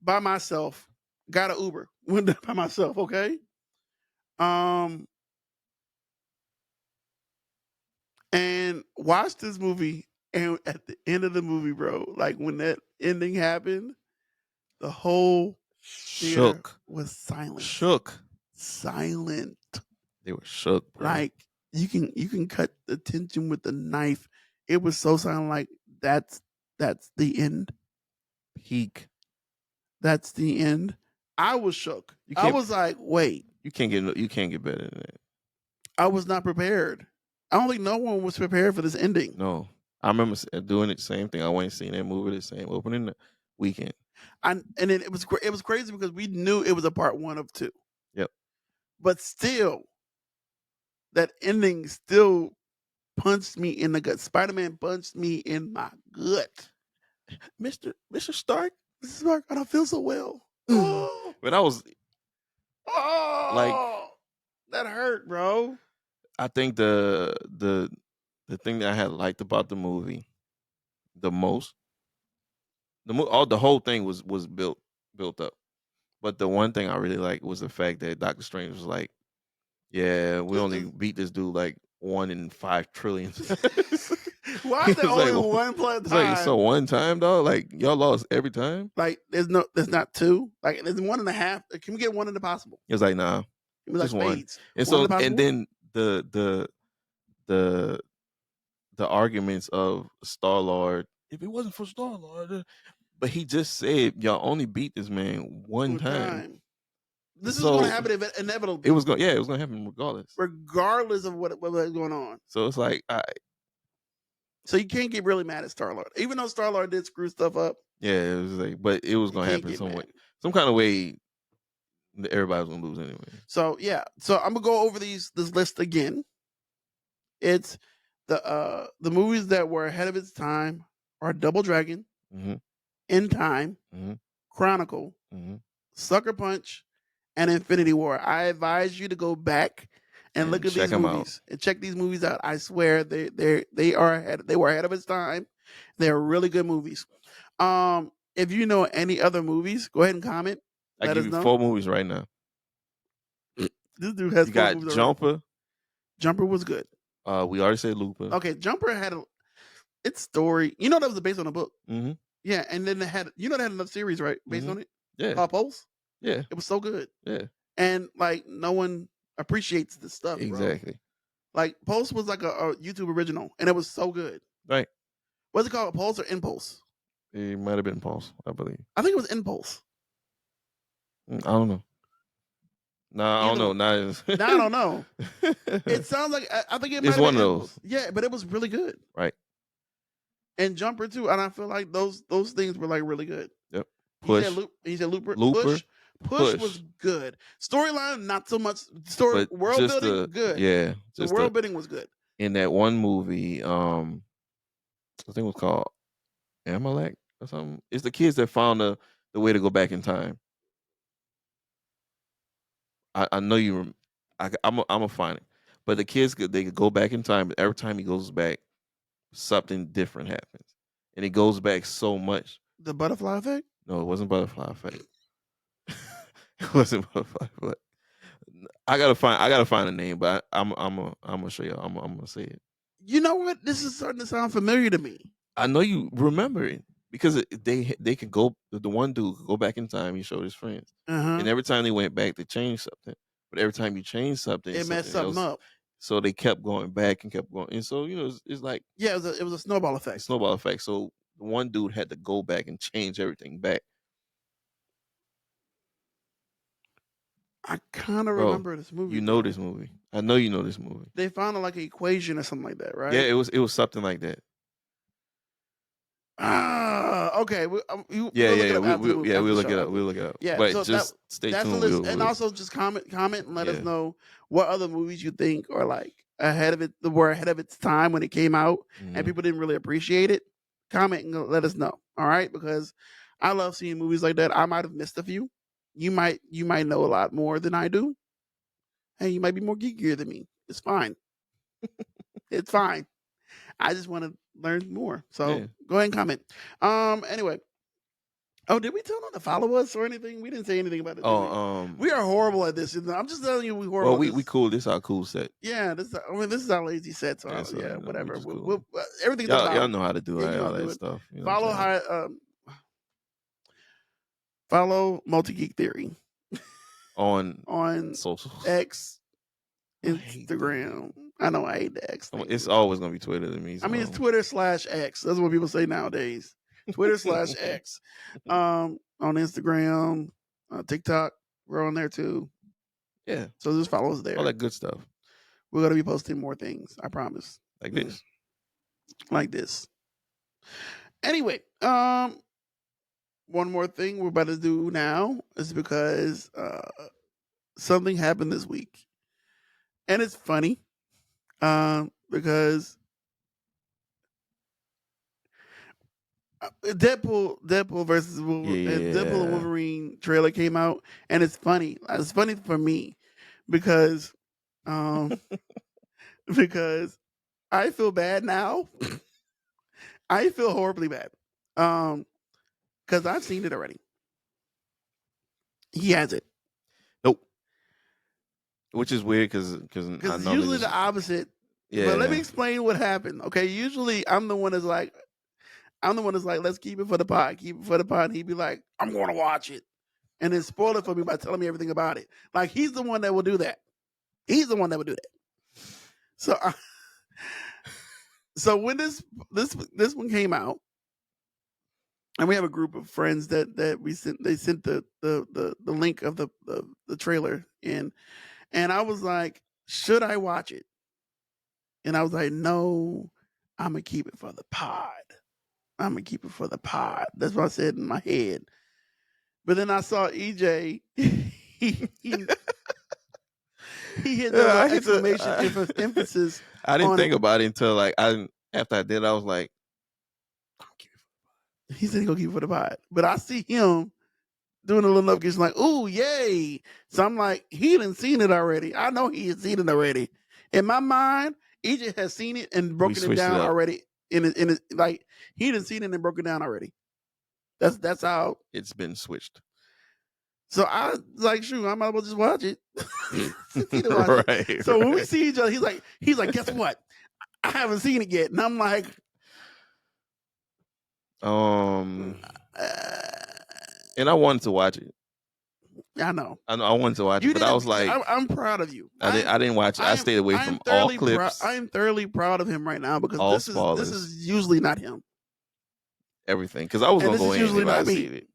by myself. Got an Uber. Went there by myself. Okay. Um, and watched this movie. And at the end of the movie, bro, like when that ending happened, the whole theater Shook. was silent. Shook. Silent. They were shook, bro. Like you can cut the tension with the knife. It was so silent. Like that's the end. Peak. That's the end. I was shook. You I can't was like, wait, you can't get better than that. I was not prepared. I don't think no one was prepared for this ending. No. I remember doing it the same thing. I went and seen that movie the same opening weekend. And then it was crazy because we knew it was a part one of two. Yep. But still, that ending still punched me in the gut. Spider-Man punched me in my gut. Mr. Stark. This is Mark, I don't feel so well. Oh, But I was like, oh, that hurt, bro. I think the thing that I had liked about the movie the most, the whole thing was built up. But the one thing I really liked was the fact that Doctor Strange was like, "Yeah, we only beat this dude like 1 in 5 trillion." Why is there It's like, only one play it's like, so time? one time, dog. Like y'all lost every time. Like there's not two. Like there's 1.5. Can we get one in the possible? It was like, nah, It was like just one. spades. And One in so, the possible. and then the the arguments of Star-Lord. If it wasn't for Star-Lord, but he just said y'all only beat this man one time. This is So going to happen inevitably. it was going, yeah, it was going to happen regardless of what was going on. So it's like, so you can't get really mad at Star-Lord, even though Star-Lord did screw stuff up. Yeah, it was like, but it was going to happen some way, some kind of way. Everybody was going to lose anyway. So yeah, so I'm gonna go over this list again. It's the movies that were ahead of its time are Double Dragon, In Time, Chronicle, Sucker Punch, and Infinity War. I advise you to go back and look at these movies and check these movies out. I swear they were ahead of its time. They're really good movies. If you know any other movies, go ahead and comment. I give you 4 movies right now. This dude has 4 movies. Jumper. Already. Jumper was good. We already said Lupin. Okay, Jumper had its story. You know that was based on a book. Mm-hmm. Yeah, and then they had another series, right, based on it. Yeah, called Pulse. Yeah, it was so good. Yeah, and like no one appreciates this stuff. Exactly. Bro. Like Pulse was like a YouTube original, and it was so good. Right. What's it called? Pulse or Impulse? It might have been Pulse, I believe. I think it was Impulse. I don't know. Nah, I don't know. Nah, I don't know. It sounds like I think it might. It's one of those. Yeah, but it was really good. Right. And Jumper too, and I feel like those things were like really good. Yep. Push. He said Looper. Push was good. Storyline, not so much. World building, good. Yeah. The world building was good. In that one movie, I think it was called Amalek or something. It's the kids that found the way to go back in time. I know you. I'm gonna find it, but the kids they could go back in time. But every time he goes back, something different happens, and it goes back so much. The butterfly effect? No, it wasn't butterfly effect. It wasn't butterfly effect. I gotta find a name, but I'm gonna show you. I'm gonna say it. You know what? This is starting to sound familiar to me. I know you remember it because they could go. The one dude could go back in time. He showed his friends, and every time they went back, they changed something. But every time you change something, it messed something up. So they kept going back and kept going, and so it's like it was a snowball effect. Snowball effect. So the one dude had to go back and change everything back. I kind of remember this movie. You know this movie. I know you know this movie. They found like an equation or something like that, right? Yeah, it was something like that. Okay. We'll look it up. We'll look it up. Yeah, but so just stay tuned. And also just comment and let us know what other movies you think are like ahead of it. Were ahead of its time when it came out, and people didn't really appreciate it. Comment and let us know. All right, because I love seeing movies like that. I might have missed a few. You might know a lot more than I do. And you might be more geekier than me. It's fine. It's fine. I just want to learn more. So go ahead and comment. Anyway. Oh, did we tell them to follow us or anything? We didn't say anything about it. We are horrible at this. I'm just telling you, we're horrible. Well, we cool. This is our cool set. Yeah, this is our lazy set. So whatever. Cool. Everything's y'all know how to do all that stuff. You know follow Multi Geek Theory on social X, Instagram. I know I hate the X thing. It's always gonna be Twitter to me. So. I mean, it's Twitter/X. That's what people say nowadays. Twitter/X. On Instagram, TikTok, we're on there too. Yeah. So just follow us there. All that good stuff. We're gonna be posting more things. I promise. Like this. Like this. Anyway, one more thing we're about to do now is because something happened this week, and it's funny because Deadpool versus Wolverine, Deadpool and Wolverine trailer came out, and it's funny. It's funny for me because because I feel bad now. I feel horribly bad. Because I've seen it already. He has it. Nope. Which is weird because I Because normally usually just, the opposite. yeah. But let me explain what happened. Okay. Usually I'm the one that's like, let's keep it for the pod. Keep it for the pod. And he'd be like, I'm going to watch it. And then spoil it for me by telling me everything about it. Like he's the one that will do that. He's the one that would do that. So, so when this one came out, and we have a group of friends that we sent. They sent the link of the trailer in, and I was like, should I watch it? And I was like, no, I'm gonna keep it for the pod. I'm gonna keep it for the pod. That's what I said in my head. But then I saw EJ. He hit the Yeah, little exclamation emphasis. I didn't on think it. about it until like after I did, I was like, He said he gonna keep it for the pod. But I see him doing a little notification like, ooh, yay. So I'm like, he didn't seen it already. I know he had seen it already. In my mind, EJ has seen it and broken it switched it down up. already. In like he didn't seen it and broken it down already. That's how It's been switched. So I was like, shoot, I might as well just watch it. Watch Right. it. So when we see each other, he's like, guess what? I haven't seen it yet. And I'm like, and I wanted to watch it. I know. I wanted to watch it, but I was like, I'm proud of you. I didn't watch it. I stayed away from all clips. I am thoroughly proud of him right now because all this is usually not him. Everything, because I was gonna go in if I see it.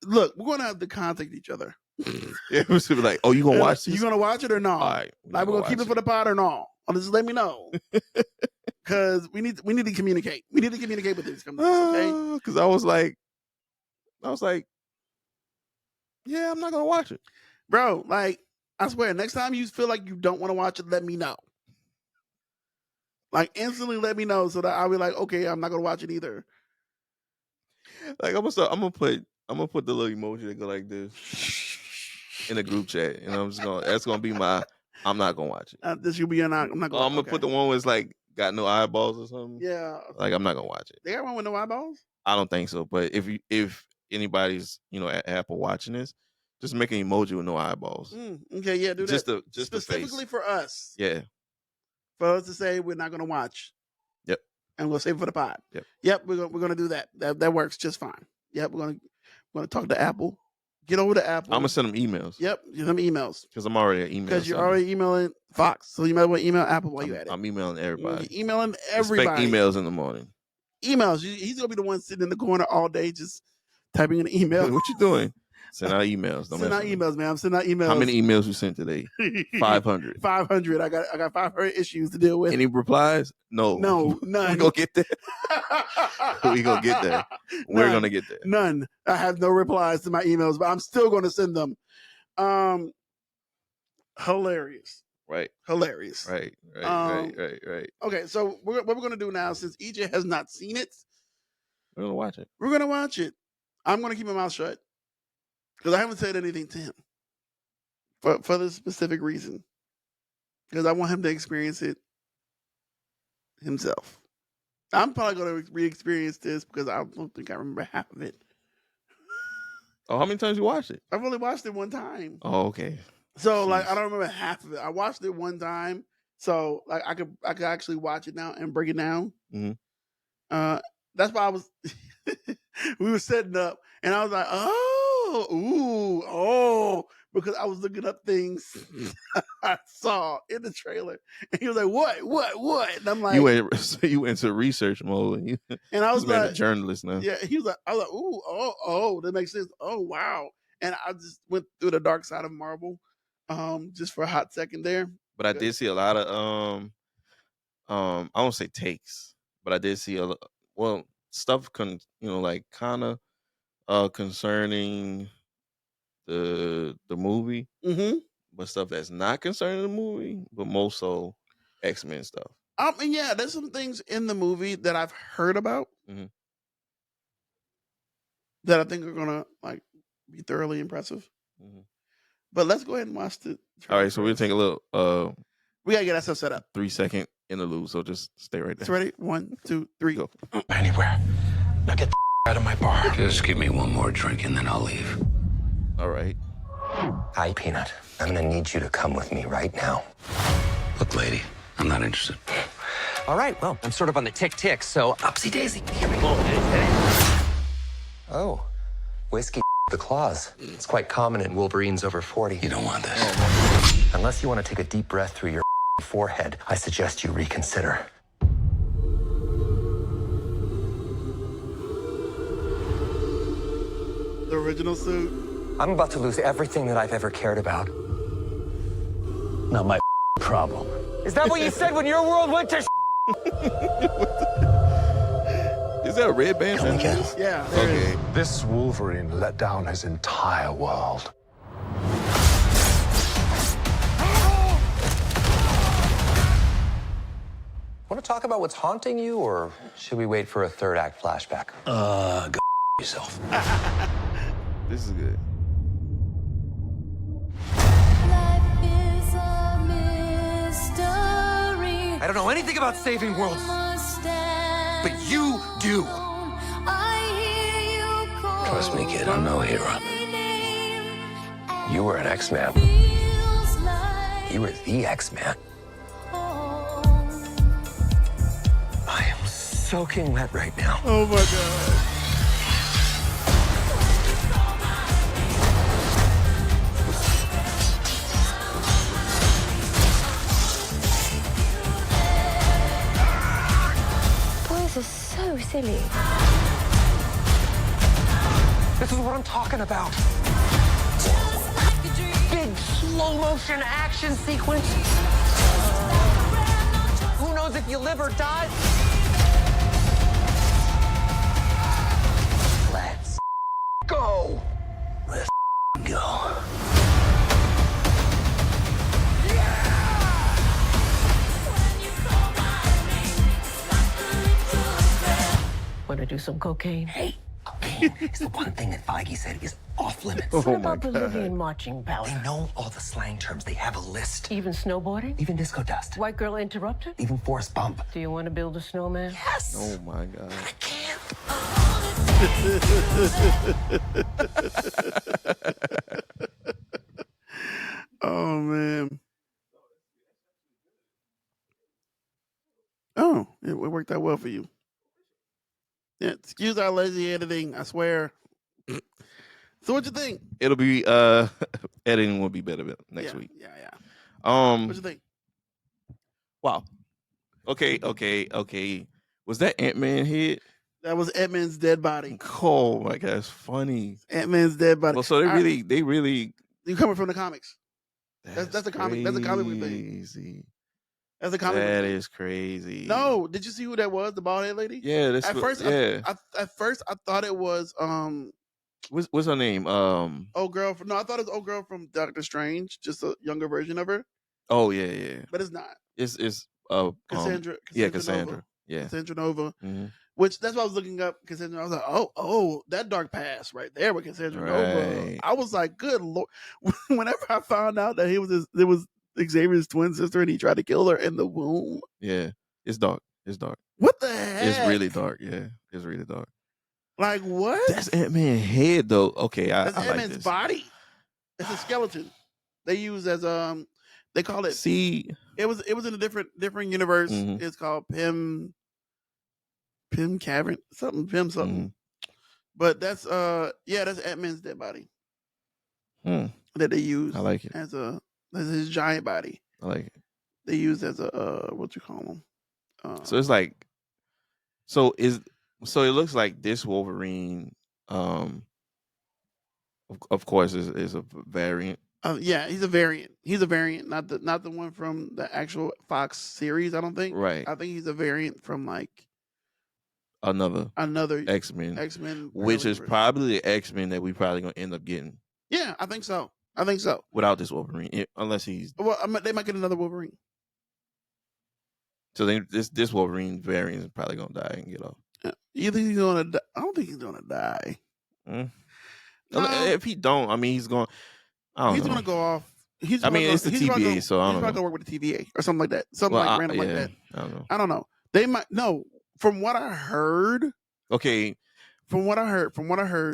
Look, we're gonna have to contact each other. Yeah, it was like, oh, you gonna watch this? You gonna watch it or not? All right, like we're gonna keep it for the pod or not? Or just let me know. Because we need to communicate. We need to communicate with these companies, okay? Because I was like, yeah, I'm not gonna watch it, bro. Like, I swear, next time you feel like you don't want to watch it, let me know. Like, instantly let me know so that I'll be like, okay, I'm not gonna watch it either. Like, I'm gonna put the little emoji that go like this in the group chat, and that's gonna be my. I'm not gonna watch it. This will be I'm not gonna. I'm gonna put the one where it's like got no eyeballs or something. Yeah. Like, I'm not gonna watch it. They got one with no eyeballs? I don't think so. But if anybody's at Apple watching this, just make an emoji with no eyeballs. Okay, yeah, do just that. Just specifically for us. Yeah. For us to say we're not gonna watch. Yep. And we'll save it for the pod. Yep. We're gonna do that. That works just fine. Yep. We're gonna talk to Apple. Get over to Apple. I'm gonna send them emails. Yep, send them emails. Because I'm already an email. Because you're already emailing Fox, so you might want to email Apple while you're at it. I'm emailing everybody. You're emailing everybody. Expect emails in the morning. Emails. He's gonna be the one sitting in the corner all day, just typing an email. What you doing? Send out emails. Send out emails, man. I'm sending out emails. How many emails you sent today? 500. 500. I got 500 issues to deal with. Any replies? No, none. We gonna get there. We gonna get there. We're gonna get there. None. I have no replies to my emails, but I'm still going to send them. Hilarious. Right. Hilarious. Right. Okay, so what we're going to do now, since EJ has not seen it, we're gonna watch it. We're gonna watch it. I'm gonna keep my mouth shut because I haven't said anything to him for this specific reason. Because I want him to experience it himself. I'm probably going to re-experience this because I don't think I remember half of it. Oh, how many times you watched it? I've only watched it one time. Oh, okay. So like I don't remember half of it. I watched it one time, so like I could actually watch it now and break it down. Mm-hmm. That's why I was. We were setting up, and I was like, because I was looking up things I saw in the trailer, and he was like, "What?" And I'm like, "You went to research mode," and I was like, a journalist now. Yeah, he was like, I was like, "Ooh, that makes sense." Oh, wow! And I just went through the dark side of Marvel, just for a hot second there. But I did see a lot of I won't say takes, but I did see stuff like kind of concerning the movie, but stuff that's not concerning the movie, but most so X-Men stuff. And yeah, there's some things in the movie that I've heard about that I think are gonna like be thoroughly impressive. But let's go ahead and watch the trailer. All right, so we'll take a little. We're We gotta get that stuff set up. 3-second interlude, so just stay right It's there. ready. 1, 2, 3. Go. Anywhere. Now get the out of my bar. Just give me one more drink and then I'll leave. All right. Hi, Peanut. I'm gonna need you to come with me right now. Look, lady, I'm not interested. All right, well, I'm sort of on the tick, so upsy daisy. Here we go. Oh, whiskey the claws. It's quite common in Wolverines over 40. You don't want this. Unless you want to take a deep breath through your forehead, I suggest you reconsider. The original suit. I'm about to lose everything that I've ever cared about. Not my problem. Is that what you said when your world went to Is that a red band? Can we get Yeah. There it is. Okay. This Wolverine let down his entire world. Want to talk about what's haunting you, or should we wait for a third act flashback? Go yourself. This is good. I don't know anything about saving worlds, but you do. Trust me, kid, I'm no hero. You were an X-Man. You were the X-Man. I am soaking wet right now. Oh my god. Boys are so silly. This is what I'm talking about. Big slow motion action sequence. Who knows if you live or die? Let's go. Let's go. Want to do some cocaine? Hey, cocaine is the one thing that Feige said is off limits. Oh What my about God. Bolivian marching They powder? know all the slang terms. They have a list. Even snowboarding? Even disco dust. White girl interrupted? Even Forrest Bump. Do you want to build a snowman? Yes. Oh my god. I can't. Oh man. Oh, it worked out well for you. Yeah, excuse our lazy editing, I swear. So what you think? It'll be editing will be better next Yeah, week. Yeah. Um What you think? wow. Okay. Was that Ant-Man head? That was Ant-Man's dead body. Oh my god, it's funny. Ant-Man's dead body. Well, so they really You coming from the comics? That's a comic. That's a comic book thing. crazy. That's a comic. That book thing. is crazy. No, did you see who that was? The bald head lady. Yeah, that's At first, yeah. at first, I thought it was What's her name? old girl from. No, I thought it was old girl from Doctor Strange, just a younger version of her, Oh yeah. but it's not. It's Cassandra. yeah, Cassandra Cassandra. Nova. Yeah. Cassandra Nova. Mhm. Which that's why I was looking up Cassandra. I was like, oh, that dark past right there with Cassandra Nova. Right. I was like, good lord. Whenever I found out that it was Xavier's twin sister and he tried to kill her in the womb. Yeah. It's dark. What the heck? It's really dark. Yeah. It's really dark. Like what? That's Ant-Man head though. Okay, I That's like Ant-Man's this. body. It's a skeleton. They use as they call it. See, It was in a different universe. Mhm. It's called Pym Cavern something. Mhm. But that's that's Ant-Man's dead body Hmm, that they use I like it. as his giant body. I like it. They use as a what you call them. So it's like, so it looks like this Wolverine, of course, is a variant. Yeah, he's a variant. He's a variant, not the one from the actual Fox series. I don't think. Right. I think he's a variant from like Another another X-Men, X-Men, which is universe. probably the X-Men that we probably gonna end up getting Yeah, I think so. without this Wolverine, unless he's Well, they might get another Wolverine. so this Wolverine variant is probably gonna die and get off. You think he's gonna? I don't think he's gonna die. Mm. No. If he don't, I mean, he's going. I don't He's know. gonna go off He's I mean, probably it's the TVA, so I he's don't probably know. gonna work with the TVA or something like that. Something Well, like random like yeah, that. I don't know. I don't know. They might no. From what I heard, Okay, from what I heard,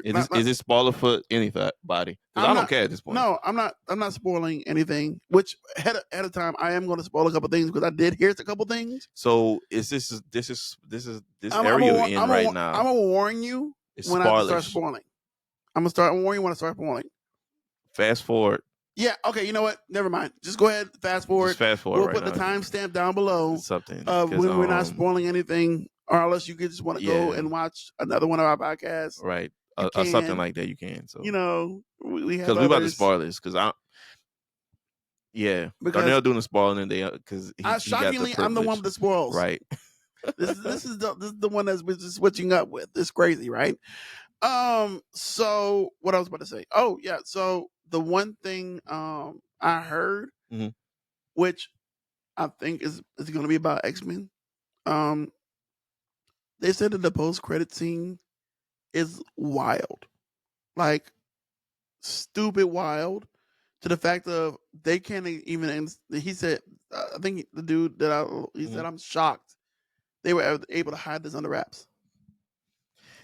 is it spoiler for anybody? Because I I'm don't not. care at this point. No, I'm not. I'm not spoiling anything. Which ahead of time, I am going to spoil a couple things because I did hear a couple things. So is this area you're in right now? I'm gonna warn you It's when I start spoilers. spoiling. I'm gonna start warning you when I start spoiling. Fast forward. Yeah. Okay. You know what? Never mind. Just go ahead. Fast forward. Just fast forward We'll right put the now. timestamp down below Something. of 'Cause, when we're not spoiling anything, or unless you just want to go Yeah. and watch another one of our podcasts. Right. You Something can. like that you can. So You know, we have because we about to others. spoil this because Because Darne'l doing the spoiling and they because shockingly, I'm the one with the spoils. Right. This is the one that's been switching up with. It's crazy, right? So what I was about to say. Oh yeah. So the one thing I heard, Mhm. which I think is going to be about X-Men. They said that the post-credit scene is wild, like stupid wild, to the fact of they can't even. He said, I think the dude that he said, I'm shocked they were able to hide this under wraps.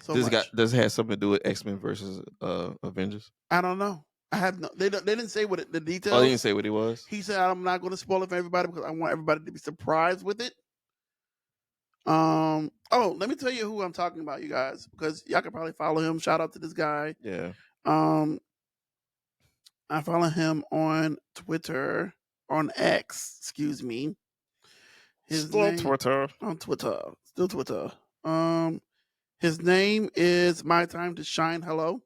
So does it have something to do with X-Men versus Avengers? I don't know. I have no. They didn't say what the details. Oh, they didn't say what it was. He said, I'm not going to spoil it for everybody because I want everybody to be surprised with it. Oh, let me tell you who I'm talking about, you guys, because y'all can probably follow him. Shout out to this guy. Yeah. I follow him on Twitter, on X, excuse me. Twitter. On Twitter. Still Twitter. His name is My Time to Shine Hello.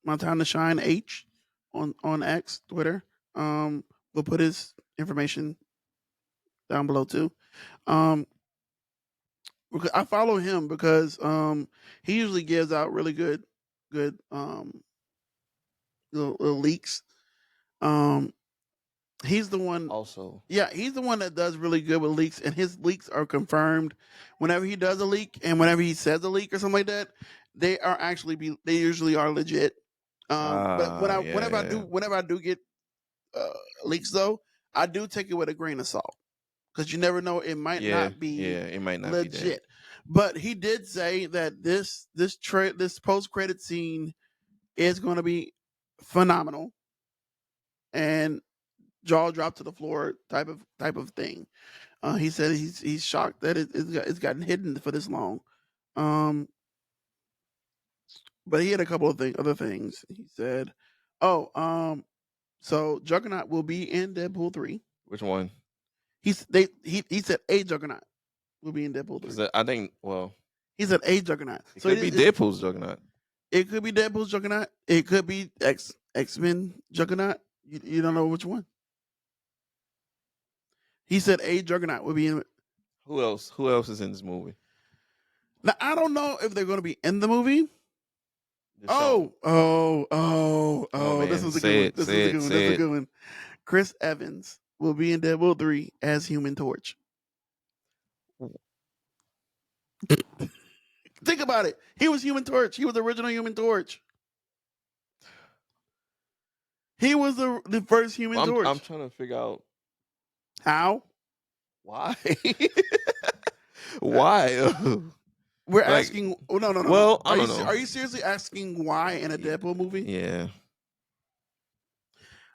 My Time to Shine H on X, Twitter. We'll put his information down below too. Because I follow him because he usually gives out really good little leaks. He's the one. Also, Yeah, he's the one that does really good with leaks, and his leaks are confirmed. Whenever he does a leak, and whenever he says a leak or something like that, they usually are legit. But whenever I do get leaks though, I do take it with a grain of salt because you never know, it might not be it might not legit. be that. But he did say that this post credit scene is going to be phenomenal and jaw drop to the floor type of thing. He said he's shocked that it's gotten hidden for this long. But he had a couple of other things. He said, so Juggernaut will be in Deadpool 3. Which one? He said a Juggernaut will be in Deadpool 3. I think. Well, he said a Juggernaut. It could be Deadpool's Juggernaut. It could be Deadpool's Juggernaut. It could be X-Men Juggernaut. You don't know which one. He said a Juggernaut will be in. Who else? Who else is in this movie? Now I don't know if they're going to be in the movie. Man. This was a good one. This is a good one. Chris Evans will be in Deadpool 3 as Human Torch. Think about it. He was Human Torch. He was the original Human Torch. He was the first Human Torch. I'm trying to figure out how. Why? Why? We're asking. Oh, no. Well, I don't know. Are you seriously asking why in a Deadpool movie? Yeah.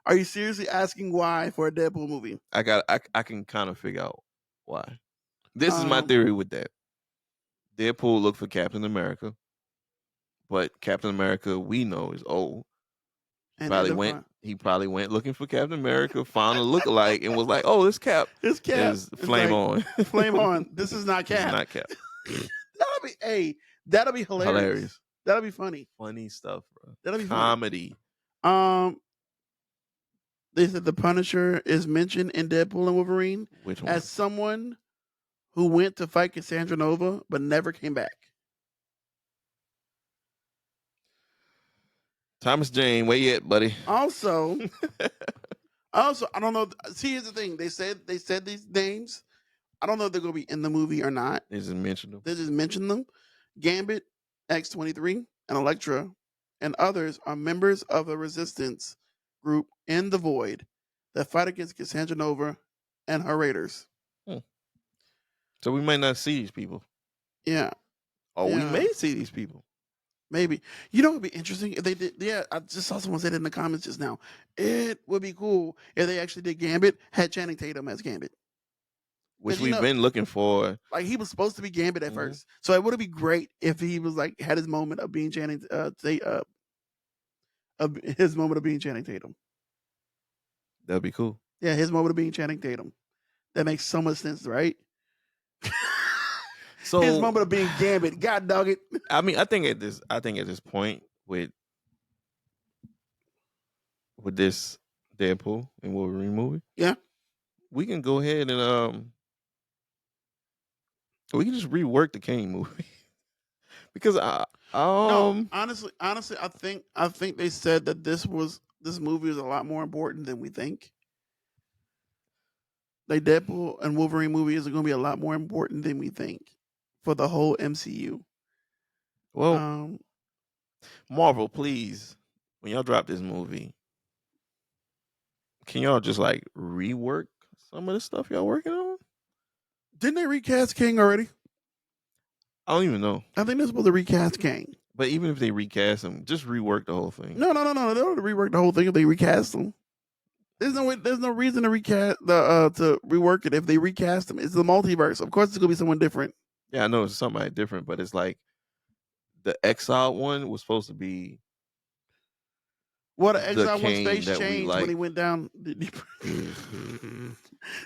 Are you seriously asking why for a Deadpool movie? I can kind of figure out why. This is my theory with that. Deadpool looked for Captain America, but Captain America we know is old. He probably went looking for Captain America, found a lookalike, and was like, "Oh, this Cap. This Cap. Is flame on. Flame on. This is not Cap. This is not Cap." That'll be hilarious. That'll be funny. Funny stuff, bro. That'll be comedy. Funny. They said the Punisher is mentioned in Deadpool and Wolverine as someone who went to fight Cassandra Nova but never came back. Thomas Jane, where you at, buddy? Also, I don't know. See, here's the thing. They said these names. I don't know if they're going to be in the movie or not. They just mentioned them. They just mentioned them. Gambit, X-23, and Elektra, and others are members of the Resistance group in the void that fight against Cassandra Nova and her raiders. So we might not see these people. Yeah. Or we Yeah. may see these people. Maybe. You know what would be interesting if they did? Yeah, I just saw someone say it in the comments just now. It would be cool if they actually did Gambit, had Channing Tatum as Gambit. Which 'Cause, you we've know, been looking for. like he was supposed to be Gambit at Mhm. first. So it would be great if he was like had his moment of being Channing his moment of being Channing Tatum. That'd be cool. Yeah, his moment of being Channing Tatum. That makes so much sense, right? So His moment of being Gambit. God dog it. I mean, I think at this point with this Deadpool and Wolverine movie, Yeah. we can go ahead and we can just rework the Kane movie. Because No, honestly, I think they said that this movie is a lot more important than we think. Like Deadpool and Wolverine movie is going to be a lot more important than we think for the whole MCU. well, Marvel, please, when y'all drop this movie, can y'all just like rework some of the stuff y'all working on? Didn't they recast King already? I don't even know. I think they're supposed to recast King. But even if they recast him, just rework the whole thing. No. They don't have to rework the whole thing if they recast him. There's no reason to recast to rework it if they recast him. It's the multiverse. Of course, it's gonna be someone different. Yeah, I know it's somebody different, but it's like the Exile one was supposed to be What the Exile one's Kane face that we changed like. when he went down.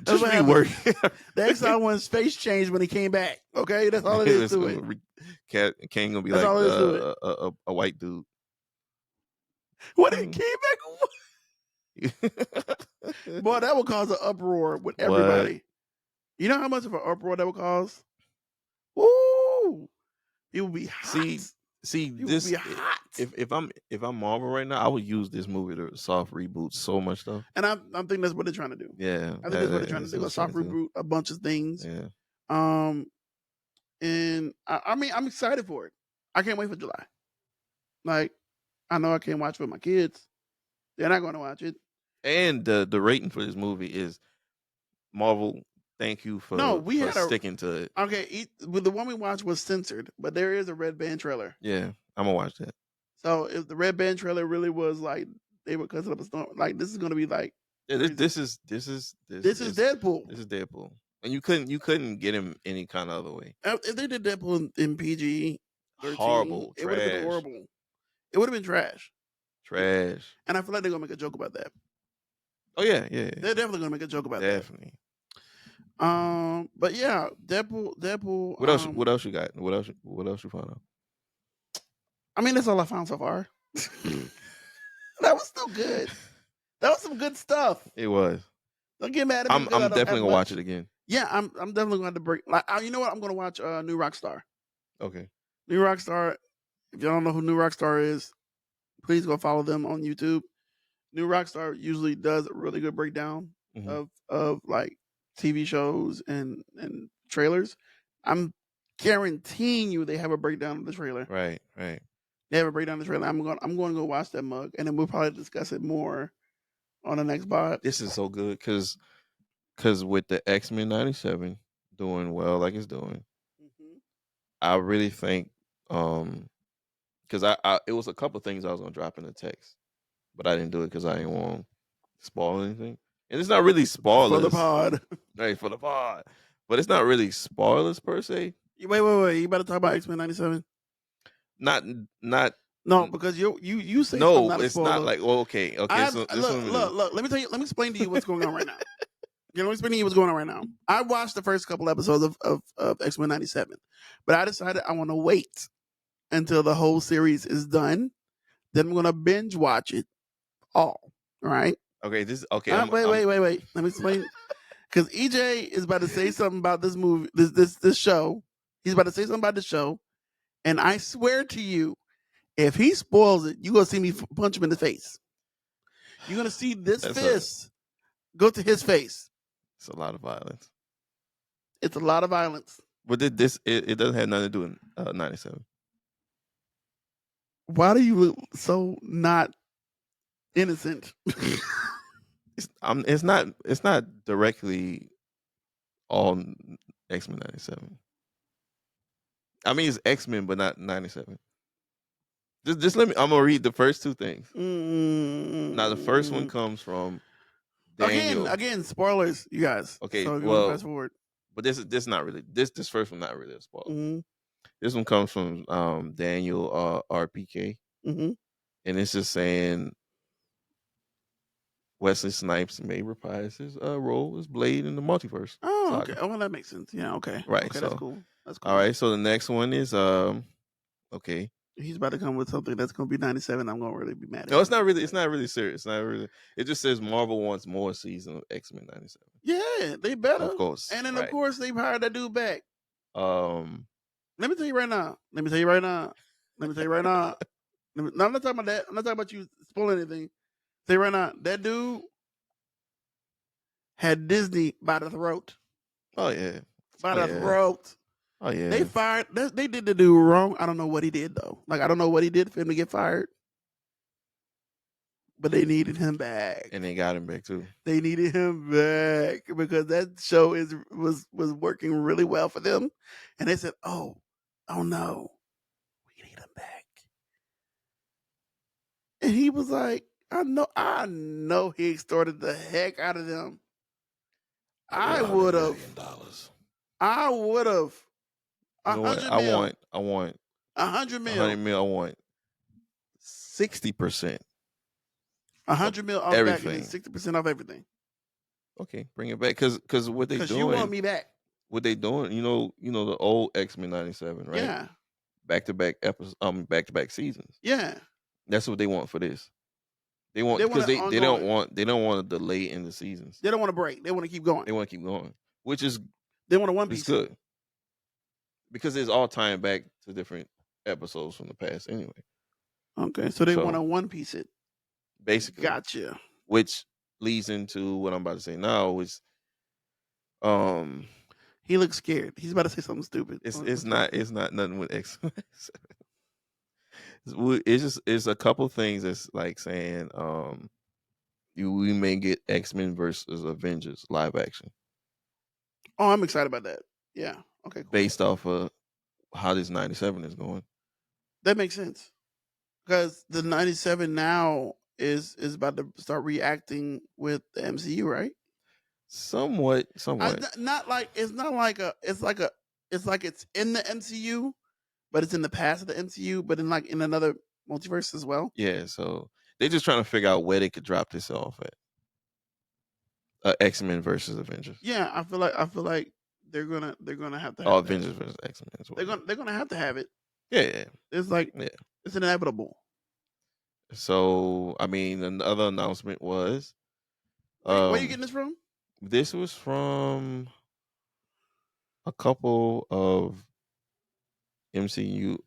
Just what happened. rework. The Exile one's face changed when he came back. Okay, that's all it is to it. Kane gonna be That's like all there is to a white dude. When he came back, boy, that would cause an uproar with everybody. You know how much of an uproar that would cause? Woo! It would be hot. See It would this. be hot. If I'm Marvel right now, I would use this movie to soft reboot so much stuff. And I think that's what they're trying to do. Yeah, I think that's what they're trying to do. A soft reboot a bunch of things. Yeah. And I mean, I'm excited for it. I can't wait for July. Like, I know I can't watch it with my kids. They're not going to watch it. And the rating for this movie is Marvel. Thank you for sticking to it. Okay, the one we watched was censored, but there is a red band trailer. Yeah, I'm gonna watch that. So if the red band trailer really was like they were cutting up a storm, like this is going to be like this is Deadpool. This is Deadpool, and you couldn't get him any kind of other way. If they did Deadpool in PG, horrible, it would have been horrible. It would have been trash. And I feel like they're gonna make a joke about that. Oh yeah. They're definitely gonna make a joke about that. But yeah, Deadpool. What else you got? What else you found out? I mean, that's all I found so far. That was still good. That was some good stuff. It was. Don't get mad at me. I'm definitely gonna watch it again. Yeah, I'm definitely going to break. Like, you know what? I'm gonna watch New Rockstar. Okay. New Rockstar. If you don't know who New Rockstar is, please go follow them on YouTube. New Rockstar usually does a really good breakdown of like TV shows and trailers. I'm guaranteeing you they have a breakdown of the trailer. Right. They have a breakdown of the trailer. I'm going to go watch that mug, and then we'll probably discuss it more on the next pod. This is so good because with the X-Men 97 doing well like it's doing, I really think because I it was a couple of things I was gonna drop in the text, but I didn't do it because I didn't want to spoil anything. And it's not really spoilers for the pod, right? For the pod, but it's not really spoilers per se. Wait! You better talk about X-Men 97. Not no, because you say no. Not it's not like okay. Look. Let me tell you. Let me explain to you what's going on right now. Let me explain to you what's going on right now. I watched the first couple episodes of X-Men 97, but I decided I want to wait until the whole series is done. Then I'm going to binge watch it all. Right? Okay. Wait. Let me explain. Because EJ is about to say something about this movie, this show. He's about to say something about the show, and I swear to you, if he spoils it, you're gonna see me punch him in the face. You're gonna see this fist go to his face. It's a lot of violence. It's a lot of violence. But it doesn't have nothing to do with 97. Why do you look so not innocent. It's not directly on X-Men 97. I mean, it's X-Men, but not 97. Just let me. I'm gonna read the first two things. Now, the first one comes from Daniel. Again, spoilers, you guys. Okay, so you want well, to fast forward. but this not really this first one not really a spoiler. Mm-hmm. This one comes from Daniel RPK, Mm-hmm. and it's just saying Wesley Snipes may reprise his role as Blade in the multiverse. Oh, saga. okay. Oh, well, that makes sense. Yeah, okay. Right, Okay, so- that's cool. That's cool. All right, so the next one is okay. He's about to come with something that's going to be 97. I'm going to really be mad at No, him. it's not really. It's not really serious. It's not really. It just says Marvel wants more season of X-Men 97. Yeah, they better. Of course, And then, right. of course, they hired that dude back. Let me tell you right now. No, I'm not talking about that. I'm not talking about you spoiling anything. Tell you right now, that dude had Disney by the throat. Oh yeah. By Oh, the yeah. throat. Oh yeah. They fired. They did the dude wrong. I don't know what he did though. Like I don't know what he did for him to get fired. But they needed him back. And they got him back too. They needed him back because that show was working really well for them. And they said, "Oh no, we need him back." And he was like, "I know he extorted the heck out of them. I would have. I would have. You know what? I want 100 mil. 100 mil. I want 60%. 100 mil off everything. 60% off everything. Okay, bring it back because what they Because doing? you want me back. What they doing? You know the old X-Men 97, right? Yeah. Back-to-back episodes, back-to-back seasons. Yeah. That's what they want for this. They want They because want it they don't ongoing. want to delay in the seasons. They don't want to break. They want to keep going. They want to keep going, which is They want a one it's piece. good because it's all tying back to different episodes from the past anyway. Okay, so they So- want to one piece it. Basically, Gotcha. which leads into what I'm about to say now is He looks scared. He's about to say something stupid. it's not nothing with X. It's a couple things that's like saying we may get X-Men versus Avengers live action Oh, I'm excited about that. Yeah. Okay. Cool. based off of how this 97 is going. That makes sense because the 97 now is about to start reacting with the MCU, right? Somewhat. Not like it's not like a. It's like it's in the MCU, but it's in the past of the MCU, but in another multiverse as well. Yeah, so they're just trying to figure out where they could drop this off at. X-Men versus Avengers. Yeah, I feel like they're gonna have to. Have Oh, that. Avengers versus X-Men as well. They're gonna have to have it. Yeah. It's like Yeah. it's inevitable. So, I mean, another announcement was Where are you getting this from? this was from a couple of MCU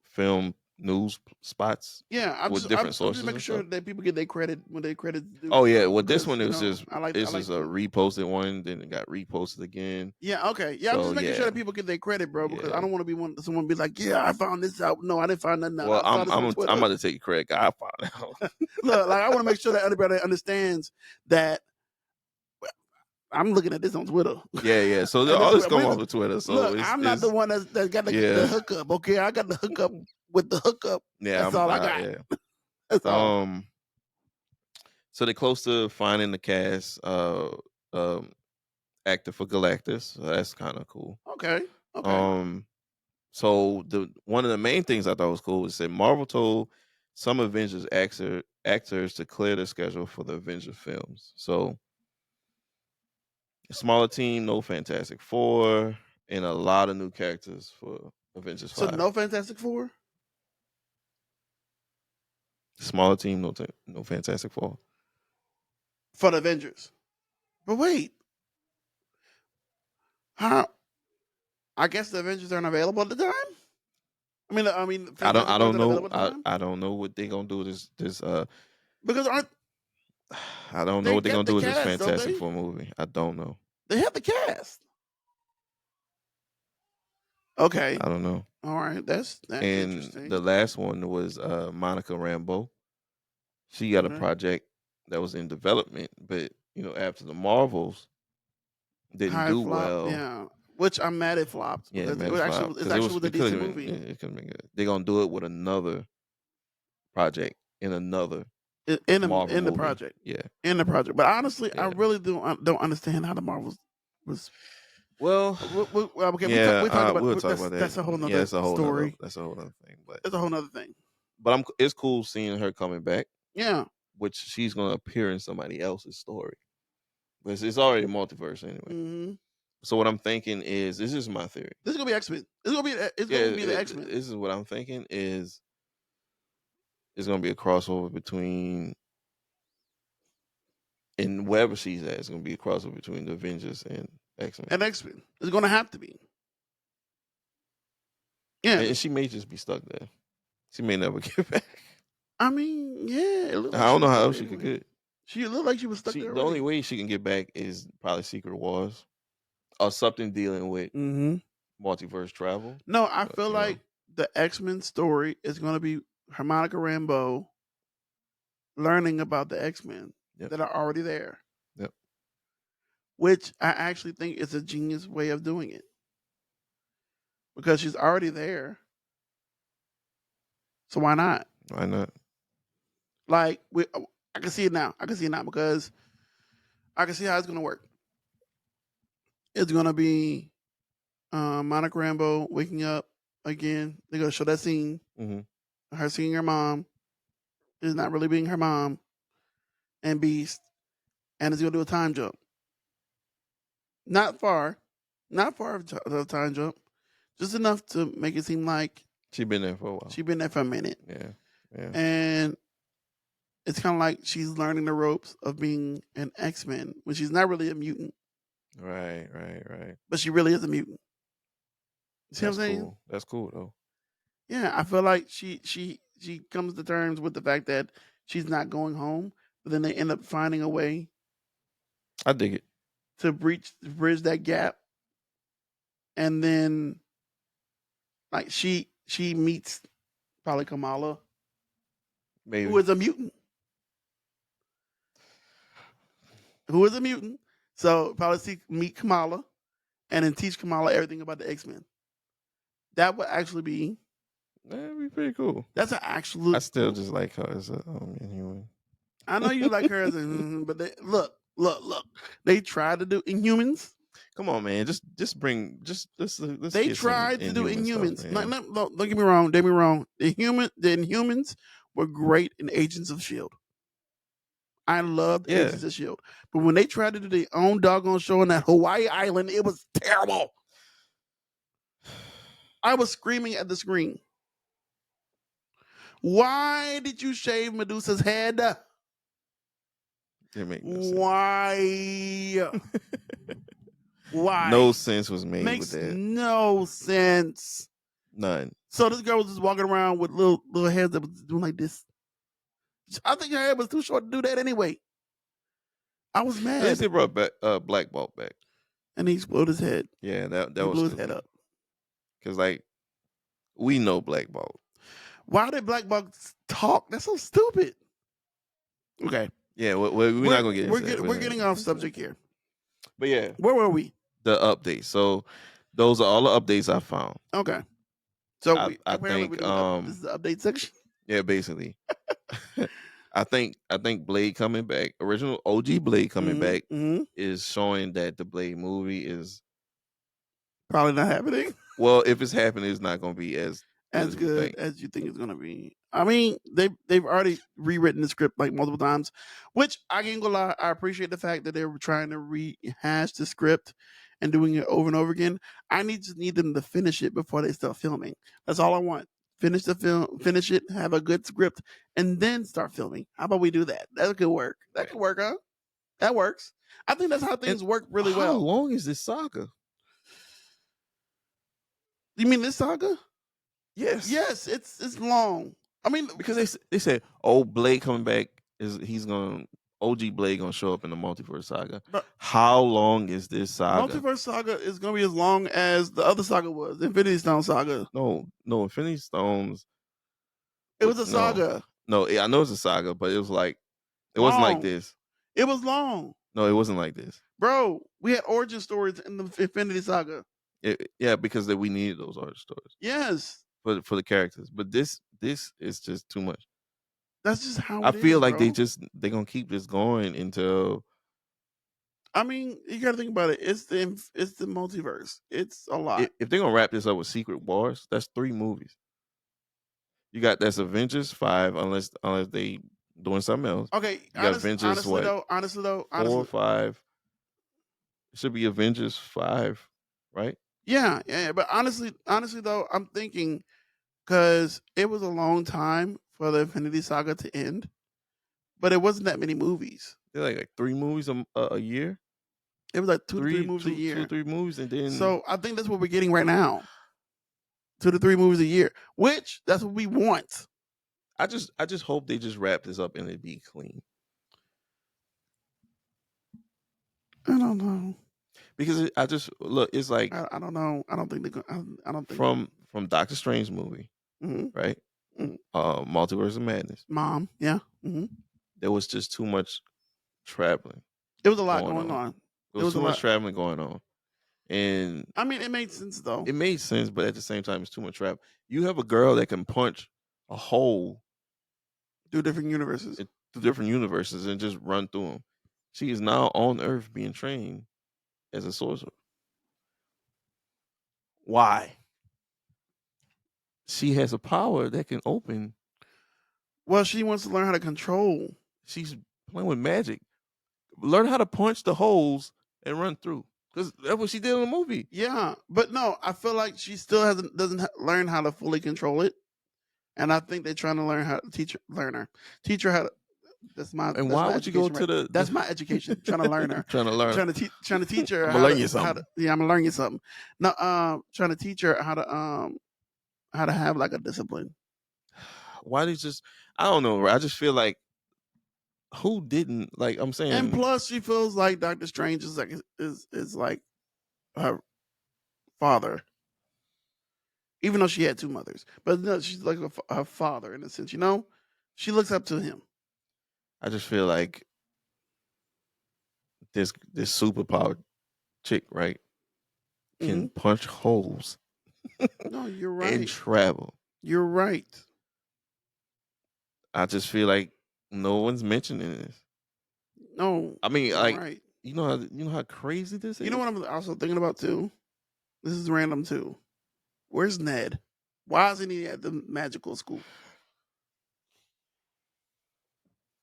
film news spots. Yeah, I'm with just, different I'm sources just making and sure stuff. that people get their credit when they credit. Oh yeah, well this one it was because, just I like it's just a to- reposted one, then it got reposted again. Yeah, okay. Yeah, I'm So, just making yeah. sure that people get their credit, bro, because Yeah. I don't want to be someone be like, yeah, I found this out. No, I didn't find nothing out. Well, I found this on I'm Twitter. about to take credit. I found out. Look, like I want to make sure that everybody understands that I'm looking at this on Twitter. Yeah. So And all this- this come wait, off of Twitter. So Look, it's, I'm not the one that got the Yeah. hookup. Okay, I got the hookup with the hookup. Yeah, That's all I got. Yeah. That's all. So they're close to finding the cast actor for Galactus. So that's kind of cool. Okay. Okay. So one of the main things I thought was cool was that Marvel told some Avengers actors to clear their schedule for the Avengers films. So a smaller team, no Fantastic Four, and a lot of new characters for Avengers So 5. no Fantastic Four. Smaller team, no Fantastic Four. For the Avengers. But wait. How? I guess the Avengers aren't available at the time? I mean, I Fantastic Four don't isn't know. available at the time? I don't know what they're gonna do this Because I don't know They what they're got gonna the do with this cast, don't Fantastic they? Four movie. I don't know. they have the cast. Okay. I don't know. All right. That's And interesting. the last one was Monica Rambeau. She got a Okay. project that was in development, but after the Marvels didn't High do flop, well. yeah. Which I'm mad it flopped Yeah, because man, it was flop actually it's because actually was a it could decent have been movie it could have been good. They're gonna do it with another project in another Marvel in the movie. project. Yeah, In the project, but honestly, I yeah. really don't understand how the Marvels was. Well, Well, okay, yeah, we talked about we'll talk about that. that's a whole Yeah, nother story. that's a whole other thing. But That's a whole nother thing. it's cool seeing her coming back, Yeah. which she's gonna appear in somebody else's story. But it's already a multiverse anyway. hmm So what I'm thinking is, this is my theory. This is gonna be X-Men. It's Yeah, gonna be the X-Men. this is what I'm thinking is it's gonna be a crossover between, and wherever she's at, it's gonna be a crossover between the Avengers and X-Men. And X-Men. It's gonna have to be. Yeah. And she may just be stuck there. She may never get back. I mean, yeah. It looked I like don't know was how stuck else there she could anyway. get. She looked like she was stuck there. The only way she can get back is probably Secret Wars or something dealing with multiverse travel. No, I But, feel like the X-Men story is gonna be Harmonica Rambeau learning about the X-Men Yep. that are already there. Yep. Which I actually think is a genius way of doing it. Because she's already there. So why not? Why not? Like I can see it now. I can see it now because I can see how it's gonna work. It's gonna be Monica Rambeau waking up again. They're gonna show that scene. Mm-hmm. Her seeing her mom is not really being her mom, and Beast, and it's gonna do a time jump. Not far of a time jump, just enough to make it seem like She's been there for a while. she's been there for a minute. Yeah. And it's kind of like she's learning the ropes of being an X-Men when she's not really a mutant. Right. But she really is a mutant. See what I'm saying? Cool. That's cool though. Yeah, I feel like she comes to terms with the fact that she's not going home, but then they end up finding a way I dig it. to bridge that gap, and then like she meets probably Kamala, Maybe. who is a mutant. So probably meet Kamala, and then teach Kamala everything about the X-Men. That would actually be. That'd be pretty cool. That's an absolute. I still just like her as a Inhuman. I know you like her as a, but look. They tried to do Inhumans. Come on, man. Just bring let's They get some tried to do Inhuman Inhumans. stuff, man. Don't get me wrong. Don't get me wrong. The Inhumans were great in Agents of Shield. I loved Agents of Shield, but when they tried to do their own doggone show on that Hawaii island, it was terrible. I was screaming at the screen. Why did you shave Medusa's head? It make no sense. Why? Why? No sense was made Makes with that. no sense. None. So this girl was just walking around with little heads that was doing like this. I think her head was too short to do that anyway. I was At mad. least they brought back Black Bolt back. And he exploded his head. Yeah, that He was blew his head up. Because like we know Black Bolt. Why did Black Bolt talk? That's so stupid. Okay. Yeah, we're not gonna get into that. We're getting off subject here. But yeah, where were we? The updates. So those are all the updates I found. Okay. So I think this is the update section. Yeah, basically. I think Blade coming back, original OG Blade coming back, is showing that the Blade movie is probably not happening. Well, if it's happening, it's not going to be as good as you think it's going to be. I mean, they've already rewritten the script like multiple times, which I ain't gonna lie, I appreciate the fact that they were trying to rehash the script and doing it over and over again. I just need them to finish it before they start filming. That's all I want. Finish the film, finish it, have a good script, and then start filming. How about we do that? That could work. That could work, huh? That works. I think that's how things work really well. How long is this saga? You mean this saga? Yes. Yes, it's long. I mean, because they said, "Oh, Blade coming back OG Blade gonna show up in the multiverse saga." But how long is this saga? Multiverse saga is gonna be as long as the other saga was, Infinity Stone saga. No, Infinity Stones. It was a saga. No, I know it's a saga, but it was like it wasn't like Long. this. It was long, No, it wasn't like this. bro. We had origin stories in the Infinity Saga. Yeah, because we needed those art stories Yes, for the characters. But this is just too much. that's just how I it feel is, like bro. they're gonna keep this going until I mean, you got to think about it. It's the multiverse. It's a lot. if they're gonna wrap this up with Secret Wars. That's 3 movies. You got that's Avengers 5, unless they doing something else. Okay, You got Avengers what? honestly though, 4 or 5. It should be Avengers 5, right? yeah. But honestly though, I'm thinking because it was a long time for the Infinity Saga to end, but it wasn't that many movies. They're like 3 movies a year. It was like 2 to 3 movies a 2 year. or 3 movies, and then So I think that's what we're getting right now. 2 to 3 movies a year, which that's what we want. I just hope they just wrap this up and it be clean. I don't know. Because I just look, it's like I don't know. I don't think they're gonna. I don't think from Doctor Strange movie, Mhm. right? Mhm. Multiverse of Madness. Mom. Yeah. There was just too much traveling. It was a lot Going going on. on. There was too much traveling going on, and I mean, it made sense though. it made sense, but at the same time, it's too much travel. You have a girl that can punch a hole Through different universes. through different universes and just run through them. She is now on Earth being trained as a sorcerer. Why? She has a power that can open. Well, she wants to learn how to control. She's playing with magic. Learn how to punch the holes and run through. Because that's what she did in the movie. Yeah, but no, I feel like she still doesn't learn how to fully control it, and I think they're trying to learn how to teach her how to. That's my. And that's why my would you go education, to right? That's my education. Trying to learn her. Trying to learn. Trying to teach her. I'ma how learn to- you how something. to- yeah, I'm gonna learn you something. No, trying to teach her how to have like a discipline. Why did just I don't know, right? I just feel like who didn't like I'm saying And plus, she feels like Doctor Strange is like is like her father, even though she had 2 mothers. But no, she's like her father in a sense. You know, she looks up to him. I just feel like this superpowered chick, right, can punch holes No, you're and right. travel. You're right. I just feel like no one's mentioning this. No, I mean, you're like right. you know how crazy this is. You know what I'm also thinking about too? This is random too. Where's Ned? Why isn't he at the magical school?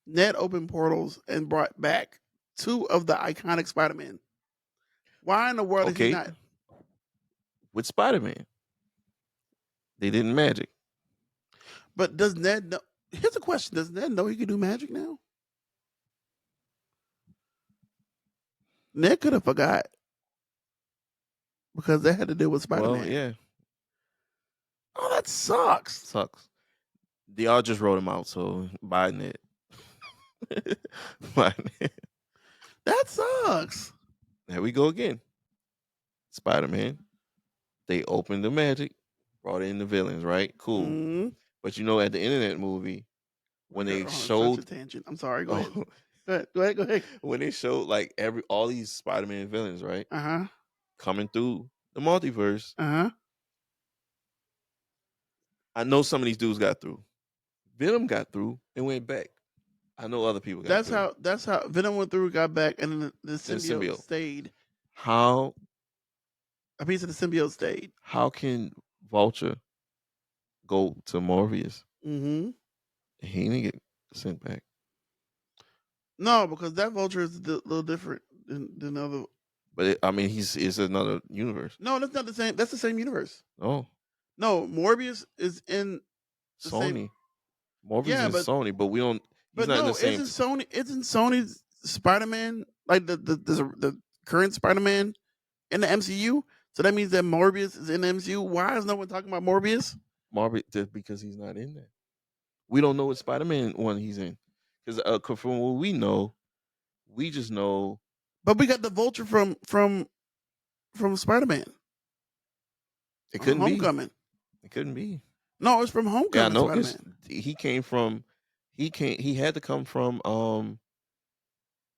Ned opened portals and brought back 2 of the iconic Spider-Man. Why in the world is he Okay. not? With Spider-Man, they didn't magic. But does Ned know? Here's a question: does Ned know he can do magic now? Ned could have forgot because they had to deal with Spider-Man. Well, yeah, Oh, that sucks. sucks. They all just wrote him out, so buy it. Buy it. That sucks. There we go again. Spider-Man. They opened the magic, brought in the villains, right? Cool. Mhm. But you know, at the end of that movie, when they Hold on, such a showed tangent. I'm sorry. Go ahead. oh, Go ahead. when they showed like all these Spider-Man villains, right, Uh huh. coming through the multiverse, Uh huh. I know some of these dudes got through. Venom got through and went back. I know other people got That's through. how Venom went through, got back, and then the symbiote, symbiote. stayed. How A piece of the symbiote stayed. can Vulture go to Morbius? Mm-hmm. He didn't get sent back. No, because that Vulture is a little different than other. But I mean, it's another universe. No, that's not the same. That's the same universe. Oh, No, Morbius is in the Sony. same. Morbius Yeah, is but- Sony, but we don't. He's But not in no, the same. isn't Sony's Spider-Man like the current Spider-Man in the MCU? So that means that Morbius is in the MCU. Why is no one talking about Morbius? Morbius because he's not in there. We don't know what Spider-Man one he's in because from what we know, we just know But we got the Vulture from Spider-Man. it couldn't be. Homecoming. It couldn't be. No, it's from Yeah, I Homecoming. know. Spider-Man. He came from He had to come from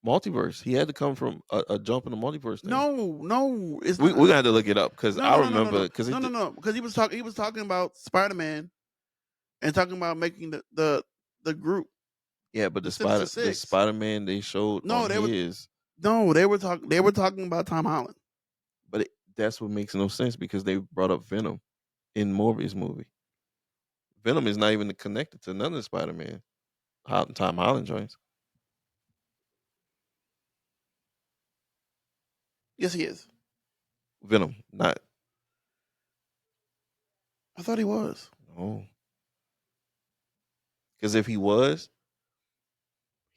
multiverse. He had to come from a jump in the multiverse thing. No, it's We're not. gonna have to look it up because I remember because No, because he was talking about Spider-Man and talking about making the group. yeah, but the Sinister Six. Spider-Man they showed No, on they were his, they were talking about Tom Holland. but that's what makes no sense because they brought up Venom in Morbius movie. Venom is not even connected to none of the Spider-Man. Tom Holland joints. Yes, he is. Venom, not I thought he was. no. Because if he was,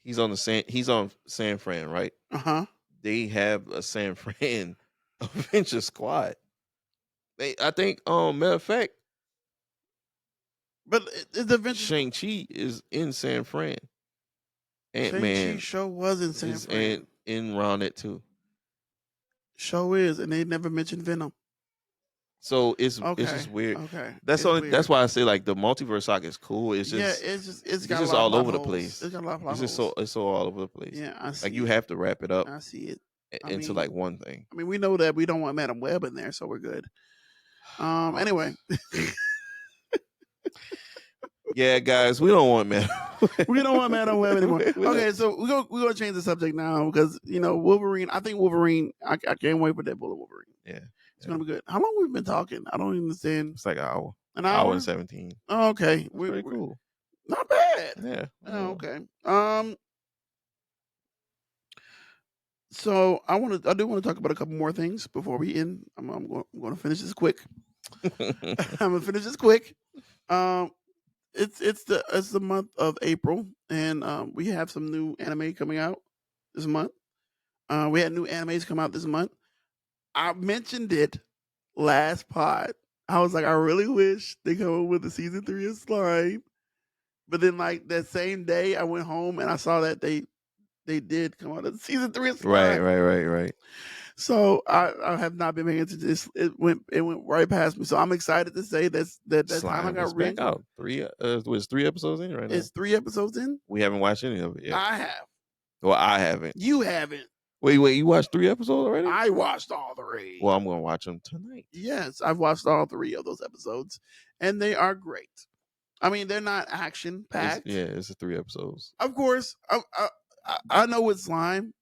he's on San Fran, right? Uh-huh. They have a San Fran Avengers squad. I think matter of fact, But the Avengers Shang-Chi is in San Fran. Shang-Chi Ant-Man show was in San is Fran. in around it too. Show is, and they never mentioned Venom. So it's Okay. just weird. Okay. That's It's only weird. that's why I say like the multiverse saga is cool. It's just it's got a just lot all of over the plot place. holes. It's got a lot of plot It's just holes. it's so all over the place. Yeah, I see. Like you have to wrap it up I see it. into mean- like one thing. I mean, we know that we don't want Madam Web in there, so we're good. Anyway, Yeah, guys, we don't want man. we don't want Madam Web anymore. We don't- Okay, so we're gonna change the subject now because Wolverine. I think Wolverine. I can't wait for Deadpool and Wolverine. Yeah, It's gonna be good. How long we've been talking? I don't even understand. it's like an hour. An hour And 17. Oh, okay, That's pretty cool. Not bad. Yeah. Oh, okay. So I do want to talk about a couple more things before we end. I'm going to finish this quick. I'm gonna finish this quick. It's the month of April, and we have some new anime coming out this month. We had new animes come out this month. I mentioned it last pod. I was like, I really wish they come up with the season 3 of Slime. But then, like that same day, I went home and I saw that they did come out of season 3 of Slime. Right. So I have not been paying attention to this. It went right past me. So I'm excited to say that time I Slime is got back ring. out. Was 3 episodes in right now? It's 3 episodes in. We haven't watched any of it yet. I have. Well, I haven't. You haven't. Wait, you watched 3 episodes already? I watched all 3. Well, I'm gonna watch them tonight. Yes, I've watched all 3 of those episodes, and they are great. I mean, they're not action packed. It's the 3 episodes. Of course, I know with Slime,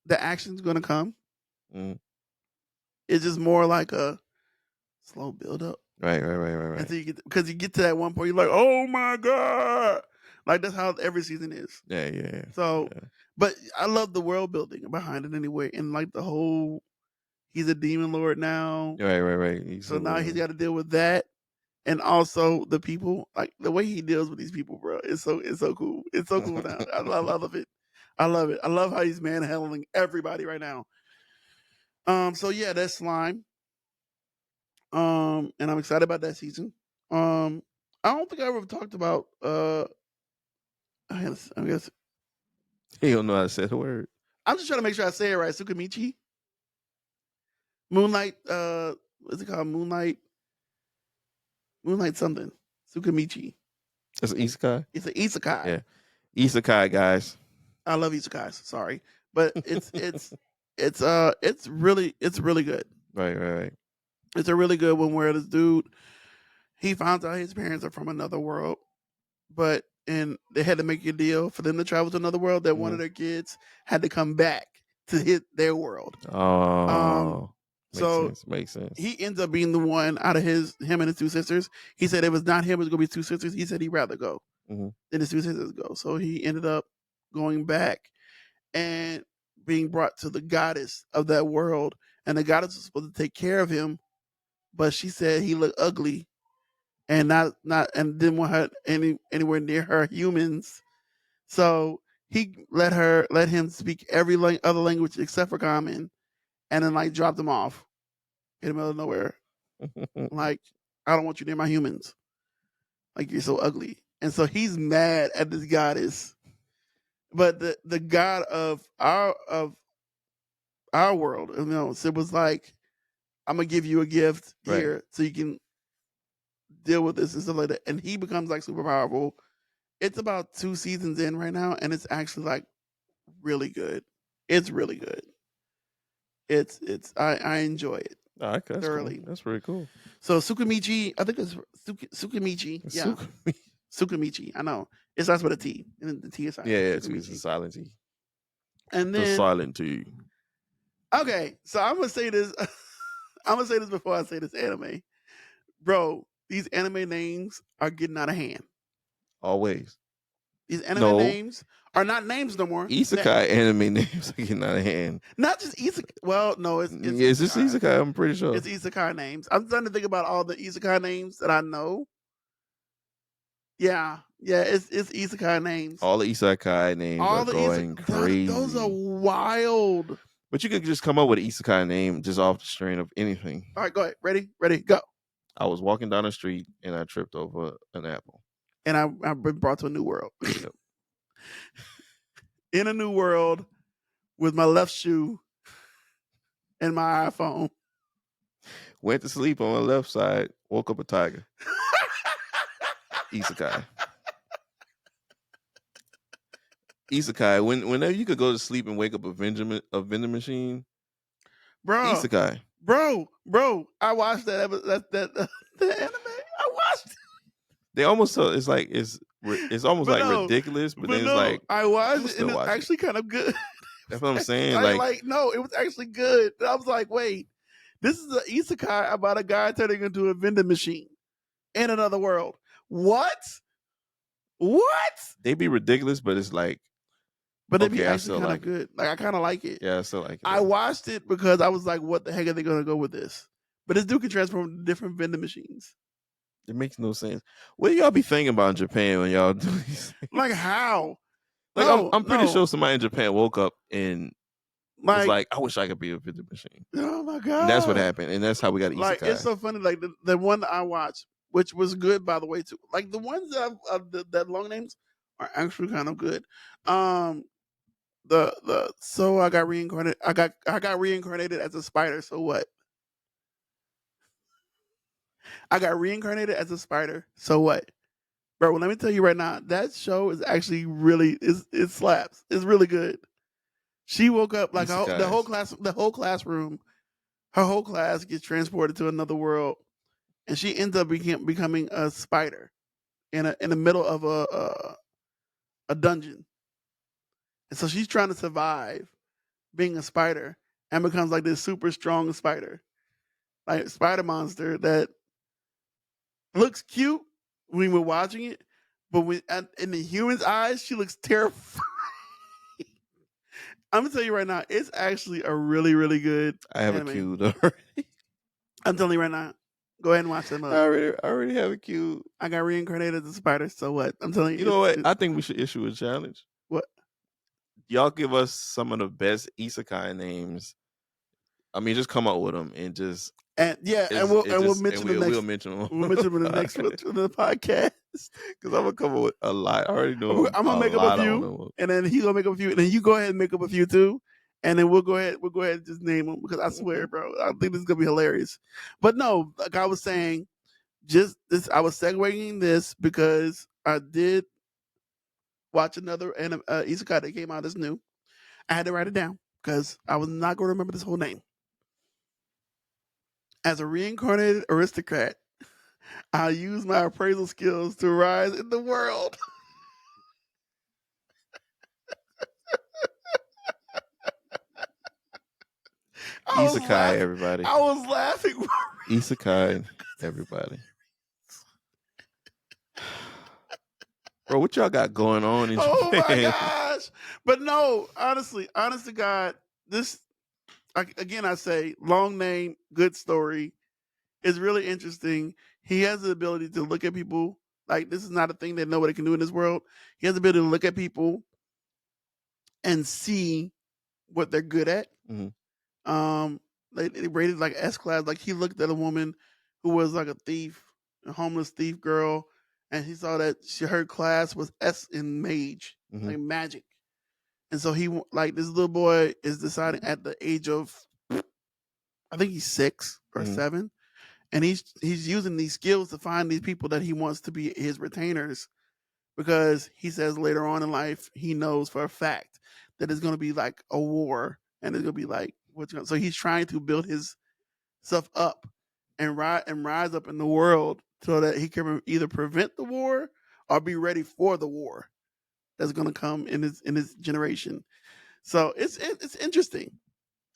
the action's gonna come. Mm. It's just more like a slow build up. Right. Until you get to that one point, you're like, oh my god! Like that's how every season is. Yeah. So, yeah. but I love the world building behind it anyway, and like the whole, he's a demon lord now. Right. So now he's got to deal with that, and also the people. Like the way he deals with these people, bro, it's so cool. It's so cool now. I love it. I love it. I love how he's manhandling everybody right now. So yeah, that's Slime. And I'm excited about that season. I don't think I ever talked about I guess He don't know how to say the word. I'm just trying to make sure I say it right. Tsukimichi. Moonlight, what's it called? Moonlight something. Tsukimichi. It's an isekai. It's an isekai. Yeah. Isekai, guys. I love isekais. Sorry, but it's really good. Right. It's a really good one where this dude, he finds out his parents are from another world, and they had to make a deal for them to travel to another world that one of their kids had to come back to hit their world. Oh. Makes sense. He ends up being the one out of him and his 2 sisters. He said it was not him, it was going to be his 2 sisters. He said he'd rather go than his 2 sisters go. So he ended up going back and being brought to the goddess of that world. And the goddess was supposed to take care of him, but she said he looked ugly and and didn't want her anywhere near her humans. So he let him speak every other language except for common, and then like dropped him off in the middle of nowhere. Like, I don't want you near my humans. Like, you're so ugly. And so he's mad at this goddess. But the god of our world, so it was like, I'm gonna give you a gift here so you can deal with this and stuff like that. And he becomes like super powerful. It's about 2 seasons in right now, and it's actually like really good. It's really good. I enjoy it Oh, okay, that's cool. thoroughly. That's pretty cool. So Tsukimichi, I think it's Tsukimichi. Yeah, Tsukimichi. I know it starts with a T, and the T is silent. Yeah, it's a Tsukimichi. silent T. And The then silent T. okay, so I'm gonna say this. I'm gonna say this before I say this anime, bro. These anime names are getting out of hand. Always. These anime No. names are not names no more. Isekai anime names are getting out of hand. Not just isekai. Well, no, it's Is this Isekai? I'm pretty sure. It's isekai names. I'm trying to think about all the isekai names that I know. Yeah, it's isekai names. All the Isekai names are going crazy. Those are wild. But you could just come up with an Isekai name just off the strain of anything. All right, go ahead. Ready, go. I was walking down the street and I tripped over an apple. And I've been brought to a new world. Yep. In a new world with my left shoe and my iPhone. Went to sleep on my left side, woke up a tiger. Isekai. Isekai. Whenever you could go to sleep and wake up a vending machine, Bro. Isekai. Bro, I watched that the anime. I watched it. They almost it's like it's almost But like no, ridiculous, but then no, it's like I watched it and it's watch it. actually kind of good. That's what I'm saying. No, it was actually good. And I was like, wait, this is an isekai about a guy turning into a vending machine in another world. What? They be ridiculous, but it's like, But it'd okay, be I actually still kind of like it. good. Like I kind of like it. Yeah, I still like it. I watched it because I was like, what the heck are they going to go with this? But this dude can transform to different vending machines. It makes no sense. What do y'all be thinking about in Japan when y'all do these things? Like how? Like No, I'm pretty no. sure somebody in Japan woke up and was like, I wish I could be a vending machine. Oh my god! And that's what happened, and that's how we got Isekai. Like it's so funny. Like the one that I watched, which was good by the way too. Like the ones that that long names are actually kind of good. So I got reincarnated. I got reincarnated as a spider. So what? I got reincarnated as a spider. So what? Bro, well, let me tell you right now, that show is actually really it slaps. It's really good. She woke up like the whole classroom, her whole class gets transported to another world, and she ends up becoming a spider in the middle of a dungeon. And so she's trying to survive being a spider and becomes like this super strong spider, like spider monster that looks cute when we're watching it, but in the human's eyes, she looks terrifying. I'm gonna tell you right now, it's actually a really, really good. I have anime. a cue already. I'm telling you right now, go ahead and watch them. I already have a cue. I got reincarnated as a spider. So what? I'm telling you. You know what? I think we should issue a challenge. What? Y'all give us some of the best isekai names. I mean, just come up with them and just we'll mention them next. We'll mention them. We'll mention them in the next one to the podcast. Because I'm gonna come up with a lot. I already know. I'm gonna make up a few, and then he's gonna make up a few, and then you go ahead and make up a few too, and then we'll go ahead and just name them because I swear, bro, I think this is gonna be hilarious. But no, like I was saying, just this, I was segueing this because I did watch another isekai that came out that's new. I had to write it down because I was not going to remember this whole name. As a reincarnated aristocrat, I'll use my appraisal skills to rise in the world. Isekai, everybody. I was laughing. Isekai, everybody. Bro, what y'all got going on in Oh my Japan? gosh. But no, honestly, honest to God, this, again, I say, long name, good story. It's really interesting. He has the ability to look at people. Like, this is not a thing that nobody can do in this world. He has the ability to look at people and see what they're good at. Mm-hmm. They rated like S class. Like, he looked at a woman who was like a thief, a homeless thief girl, and he saw that her class was S in mage, like magic. And so he, like, this little boy is deciding at the age of, I think he's 6 or 7, and he's using these skills to find these people that he wants to be his retainers, because he says later on in life he knows for a fact that it's going to be like a war, and it's going to be like so he's trying to build his stuff up and rise up in the world so that he can either prevent the war or be ready for the war that's going to come in his generation. So it's interesting.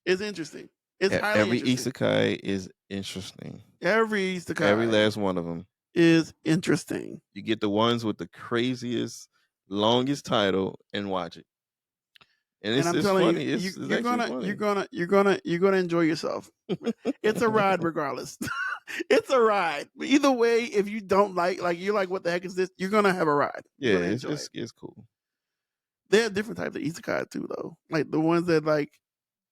It's interesting. It's highly Every interesting. isekai is interesting. Every isekai Every last one of them. is interesting. You get the ones with the craziest, longest title, and watch it. And And I'm it's telling funny. you, It's you're actually gonna funny. you're gonna enjoy yourself. It's a ride, regardless. It's a ride. But either way, if you don't like you're like, what the heck is this? You're gonna have a ride. You're Yeah, gonna enjoy it. it's cool. They have different types of isekai too, though. Like the ones that like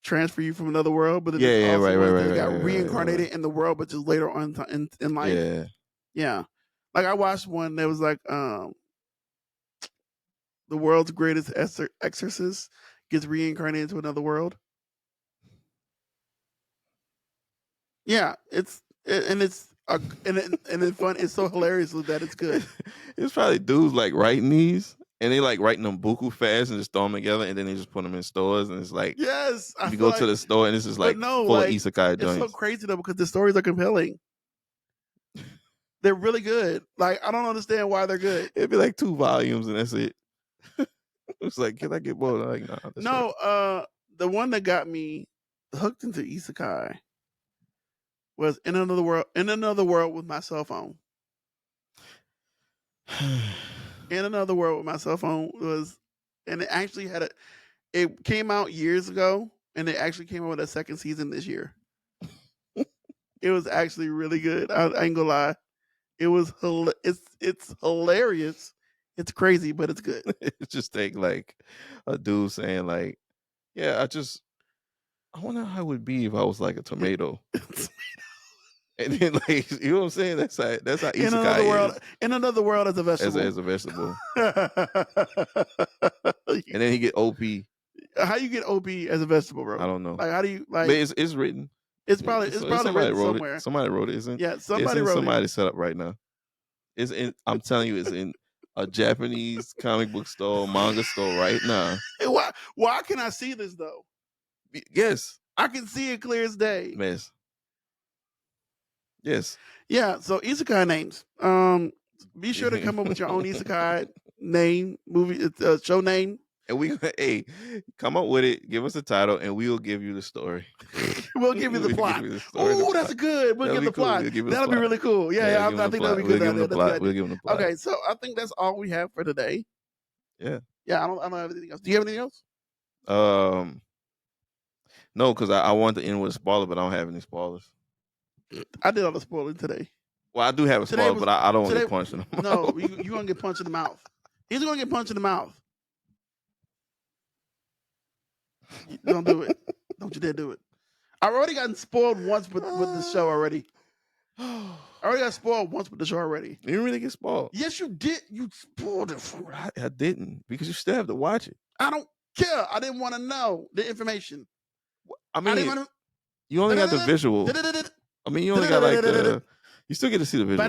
transfer you from another world, but then Yeah, there's yeah, also right, ones right, that right, got right, right, reincarnated right. in the world, but just later on in life. Yeah. Yeah. Like I watched one that was like the world's greatest exorcist gets reincarnated into another world. Yeah, and it's and it's fun. It's so hilarious that it's good. It's probably dudes like writing these, and they like writing them buku fast and just throw them together, and then they just put them in stores, and it's like Yes, I you feel go to like, the store and it's just but like no, full like of isekai it's so joints. crazy though because the stories are compelling. They're really good. Like I don't understand why they're good. It'd be like 2 volumes, and that's it. It's like, can I get more? I'm like, nah, that's No, the one that got me hooked into isekai was in another world. In another world with my cell phone. In another world with my cell phone was, and it actually had a. It came out years ago, and it actually came out with a second season this year. It was actually really good. I ain't gonna lie. It was it's hilarious. It's crazy, but it's good. It's just take like a dude saying like, yeah, I wonder how it would be if I was like a tomato. And then like, you know what I'm saying? That's how In another world, isekai is in another world as a vegetable. as a vegetable. And then he get OP. How you get OP as a vegetable, bro? I don't know. Like how do you But like? it's written. It's probably Somebody written wrote somewhere. it. Somebody wrote it. Yeah, It's somebody in wrote somebody's setup right now. It's in. I'm telling you, it's in a Japanese comic book store, manga store right now. it. Why can I see this though? Yes, I can see it clear as day. mess. Yes. Yeah. So isekai names. Be sure to come up with your own isekai name, movie, show name. And we, hey, come up with it. Give us a title, and we will give you the story. We'll give you the We'll plot. give you the story and the Oh, that's plot. good. We'll That'll give be the cool. plot. We'll give you the That'll be plot. really cool. Yeah, Yeah, I give 'em the think plot. that'll be We'll good. give 'em the That's a plot. good idea. We'll give 'em the plot. Okay, so I think that's all we have for today. Yeah. Yeah, I don't have anything else. Do you have anything else? No, because I want to end with a spoiler, but I don't have any spoilers. I did all the spoiling today. Well, I do have a Today spoiler, was- but I don't want to today- get punched in the mouth. No, you're gonna get punched in the mouth. He's gonna get punched in the mouth. Don't do it. Don't you dare do it. I've already gotten spoiled once with the show already. I already got spoiled once with the show already. You didn't really get spoiled. Yes, you did. You spoiled it for me. I didn't, because you still have to watch it. I don't care. I didn't want to know the information. I I mean, didn't want you only got the visual. to. I mean, you only got like the. You still get to see the visual.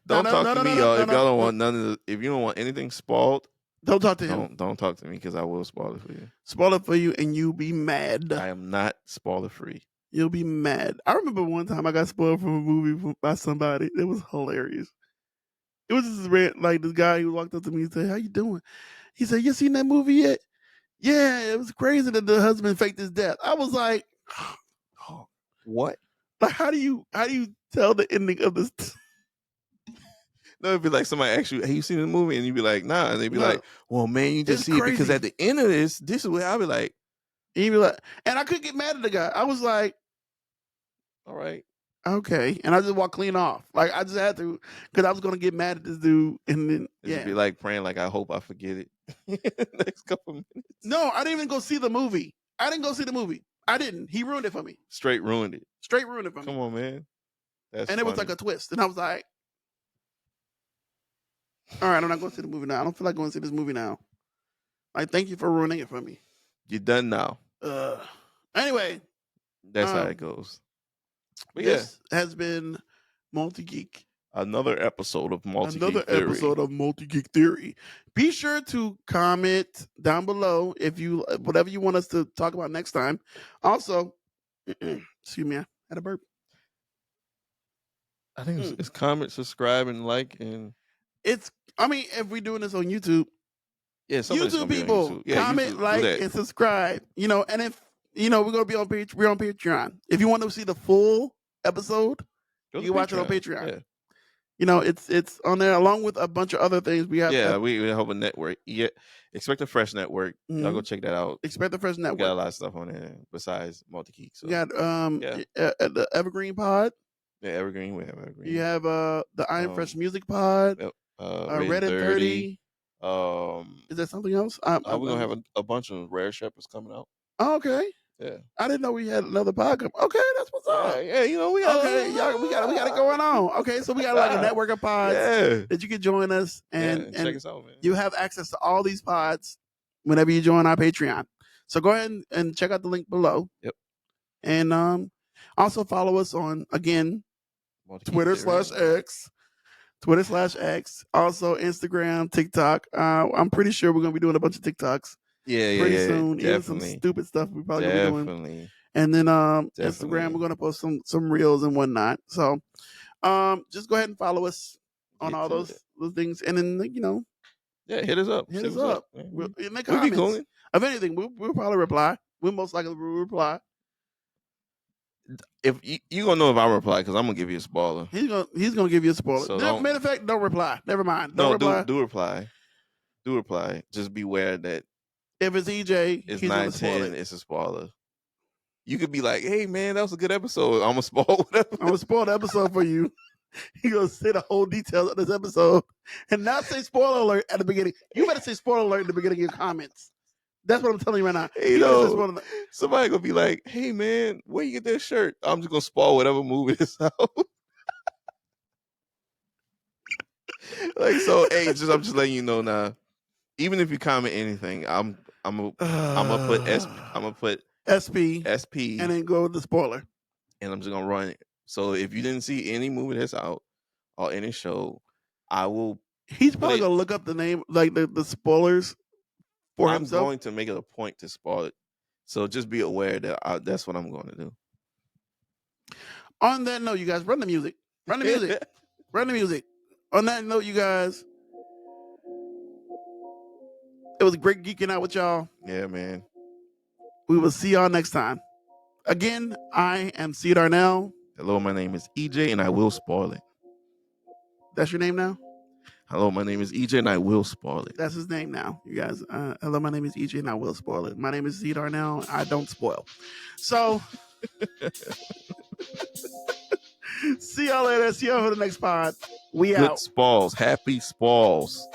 Don't talk to me, y'all. If y'all don't want none of the, if you don't want anything spoiled, Don't talk to him. don't talk to me, because I will spoil it for you. Spoil it for you, and you'll be mad. I am not spoiler free. You'll be mad. I remember one time I got spoiled from a movie by somebody. It was hilarious. It was just like this guy who walked up to me and said, "How you doing?" He said, "You seen that movie yet?" Yeah, it was crazy that the husband faked his death. I was like, Oh, what? like how do you tell the ending of this? No, it'd be like somebody asks you, "Hey, you seen the movie?" And you'd be like, "Nah." And they'd be No. like, "Well, man, you just It's see it because crazy. at the end of this is where I'll be like, He'd be like, and I couldn't get mad at the guy. I was like, all right." okay, and I just walked clean off. Like I just had to, because I was gonna get mad at this dude, and then It'd be like praying, like, I hope I forget it. Next couple minutes. No, I didn't even go see the movie. I didn't go see the movie. I didn't. He ruined it for me. Straight ruined it. Straight ruined it for me. Come on, man. That's And it was funny. like a twist. And I was like, all right, I'm not going to see the movie now. I don't feel like going to see this movie now. Like, thank you for ruining it for me. You're done now. Anyway, That's how it goes. But yeah, This has been Multi Geek. another episode of Multi Another Theory. episode of Multi Geek Theory. Be sure to comment down below if you whatever you want us to talk about next time. Also, excuse me, I had a burp. I think it's comment, subscribe, and like, and I mean, if we're doing this on YouTube, yeah, somebody's YouTube gonna be on people, YouTube. Yeah, comment, YouTube, do like, that. and subscribe. And if we're gonna be on we're on Patreon. If you want to see the full episode, Go you to can watch it on Patreon. Yeah. It's on there along with a bunch of other things. We have we have a network. Yeah, Expect a Fresh network. Y'all go check that out. Expect the Fresh We got a Network. lot of stuff on there besides Multi Geek. So We got yeah. the Evergreen Pod. yeah, Evergreen. We have Evergreen. You have the Iron Fresh Music Pod. Yep. Red and 30. Um, Is there something else? we're gonna have a bunch of Rare Shepherds coming out. Oh, okay. Yeah. I didn't know we had another podcast. Okay, that's what's up. Yeah, we got Okay, y'all, we got it going on. Okay, so we got like a network of pods Yeah. that you can join us, and check us out, man. you have access to all these pods whenever you join our Patreon. So go ahead and check out the link below. Yep. And also follow us on Multi-Geek Twitter Theory. /X, also Instagram, TikTok. I'm pretty sure we're gonna be doing a bunch of TikToks pretty soon. Even some stupid stuff we probably gonna be doing. And then Instagram, we're gonna post some reels and whatnot. So just go ahead and follow us on Get all to those things, and then hit us up. hit Hit us up. man. In the We'll be comments. cool. If anything, we'll probably reply. We'll most likely reply. If you gonna know if I reply, because I'm gonna give you a spoiler. He's gonna give you a spoiler. So Matter of fact, don't reply. Never mind. No, reply. do reply. Do reply. Just beware that If it's EJ, it's he's gonna spoil 9:10. it. It's a spoiler. You could be like, "Hey, man, that was a good episode. I'm gonna spoil whatever." I'm gonna spoil the episode for you. He gonna say the whole details of this episode and not say spoiler alert at the beginning. You better say spoiler alert at the beginning of your comments. That's what I'm telling you right now. Hey, You better say spoiler- somebody gonna be like, "Hey, man, where you get that shirt?" I'm just gonna spoil whatever movie it's out. Hey, I'm just letting you know now. Even if you comment anything, I'm gonna put SP SP and then go with the spoiler. and I'm just gonna run it. So if you didn't see any movie that's out or any show, I will. He's probably gonna look up the name, like the spoilers for I'm himself. going to make it a point to spoil it. So just be aware that that's what I'm going to do. On that note, you guys, run the music. Run the music. Run the music. On that note, you guys, it was great geeking out with y'all. Yeah, man. We will see y'all next time. Again, I am C. Darne'l. Hello, my name is EJ, and I will spoil it. That's your name now? Hello, my name is EJ, and I will spoil it. That's his name now, you guys. Hello, my name is EJ, and I will spoil it. My name is Z. Darne'l. I don't spoil. So, see y'all later. See y'all for the next pod. We Good out. spoils. Happy spoils.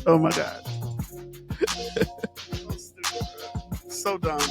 Oh my God. So stupid, bro. So dumb.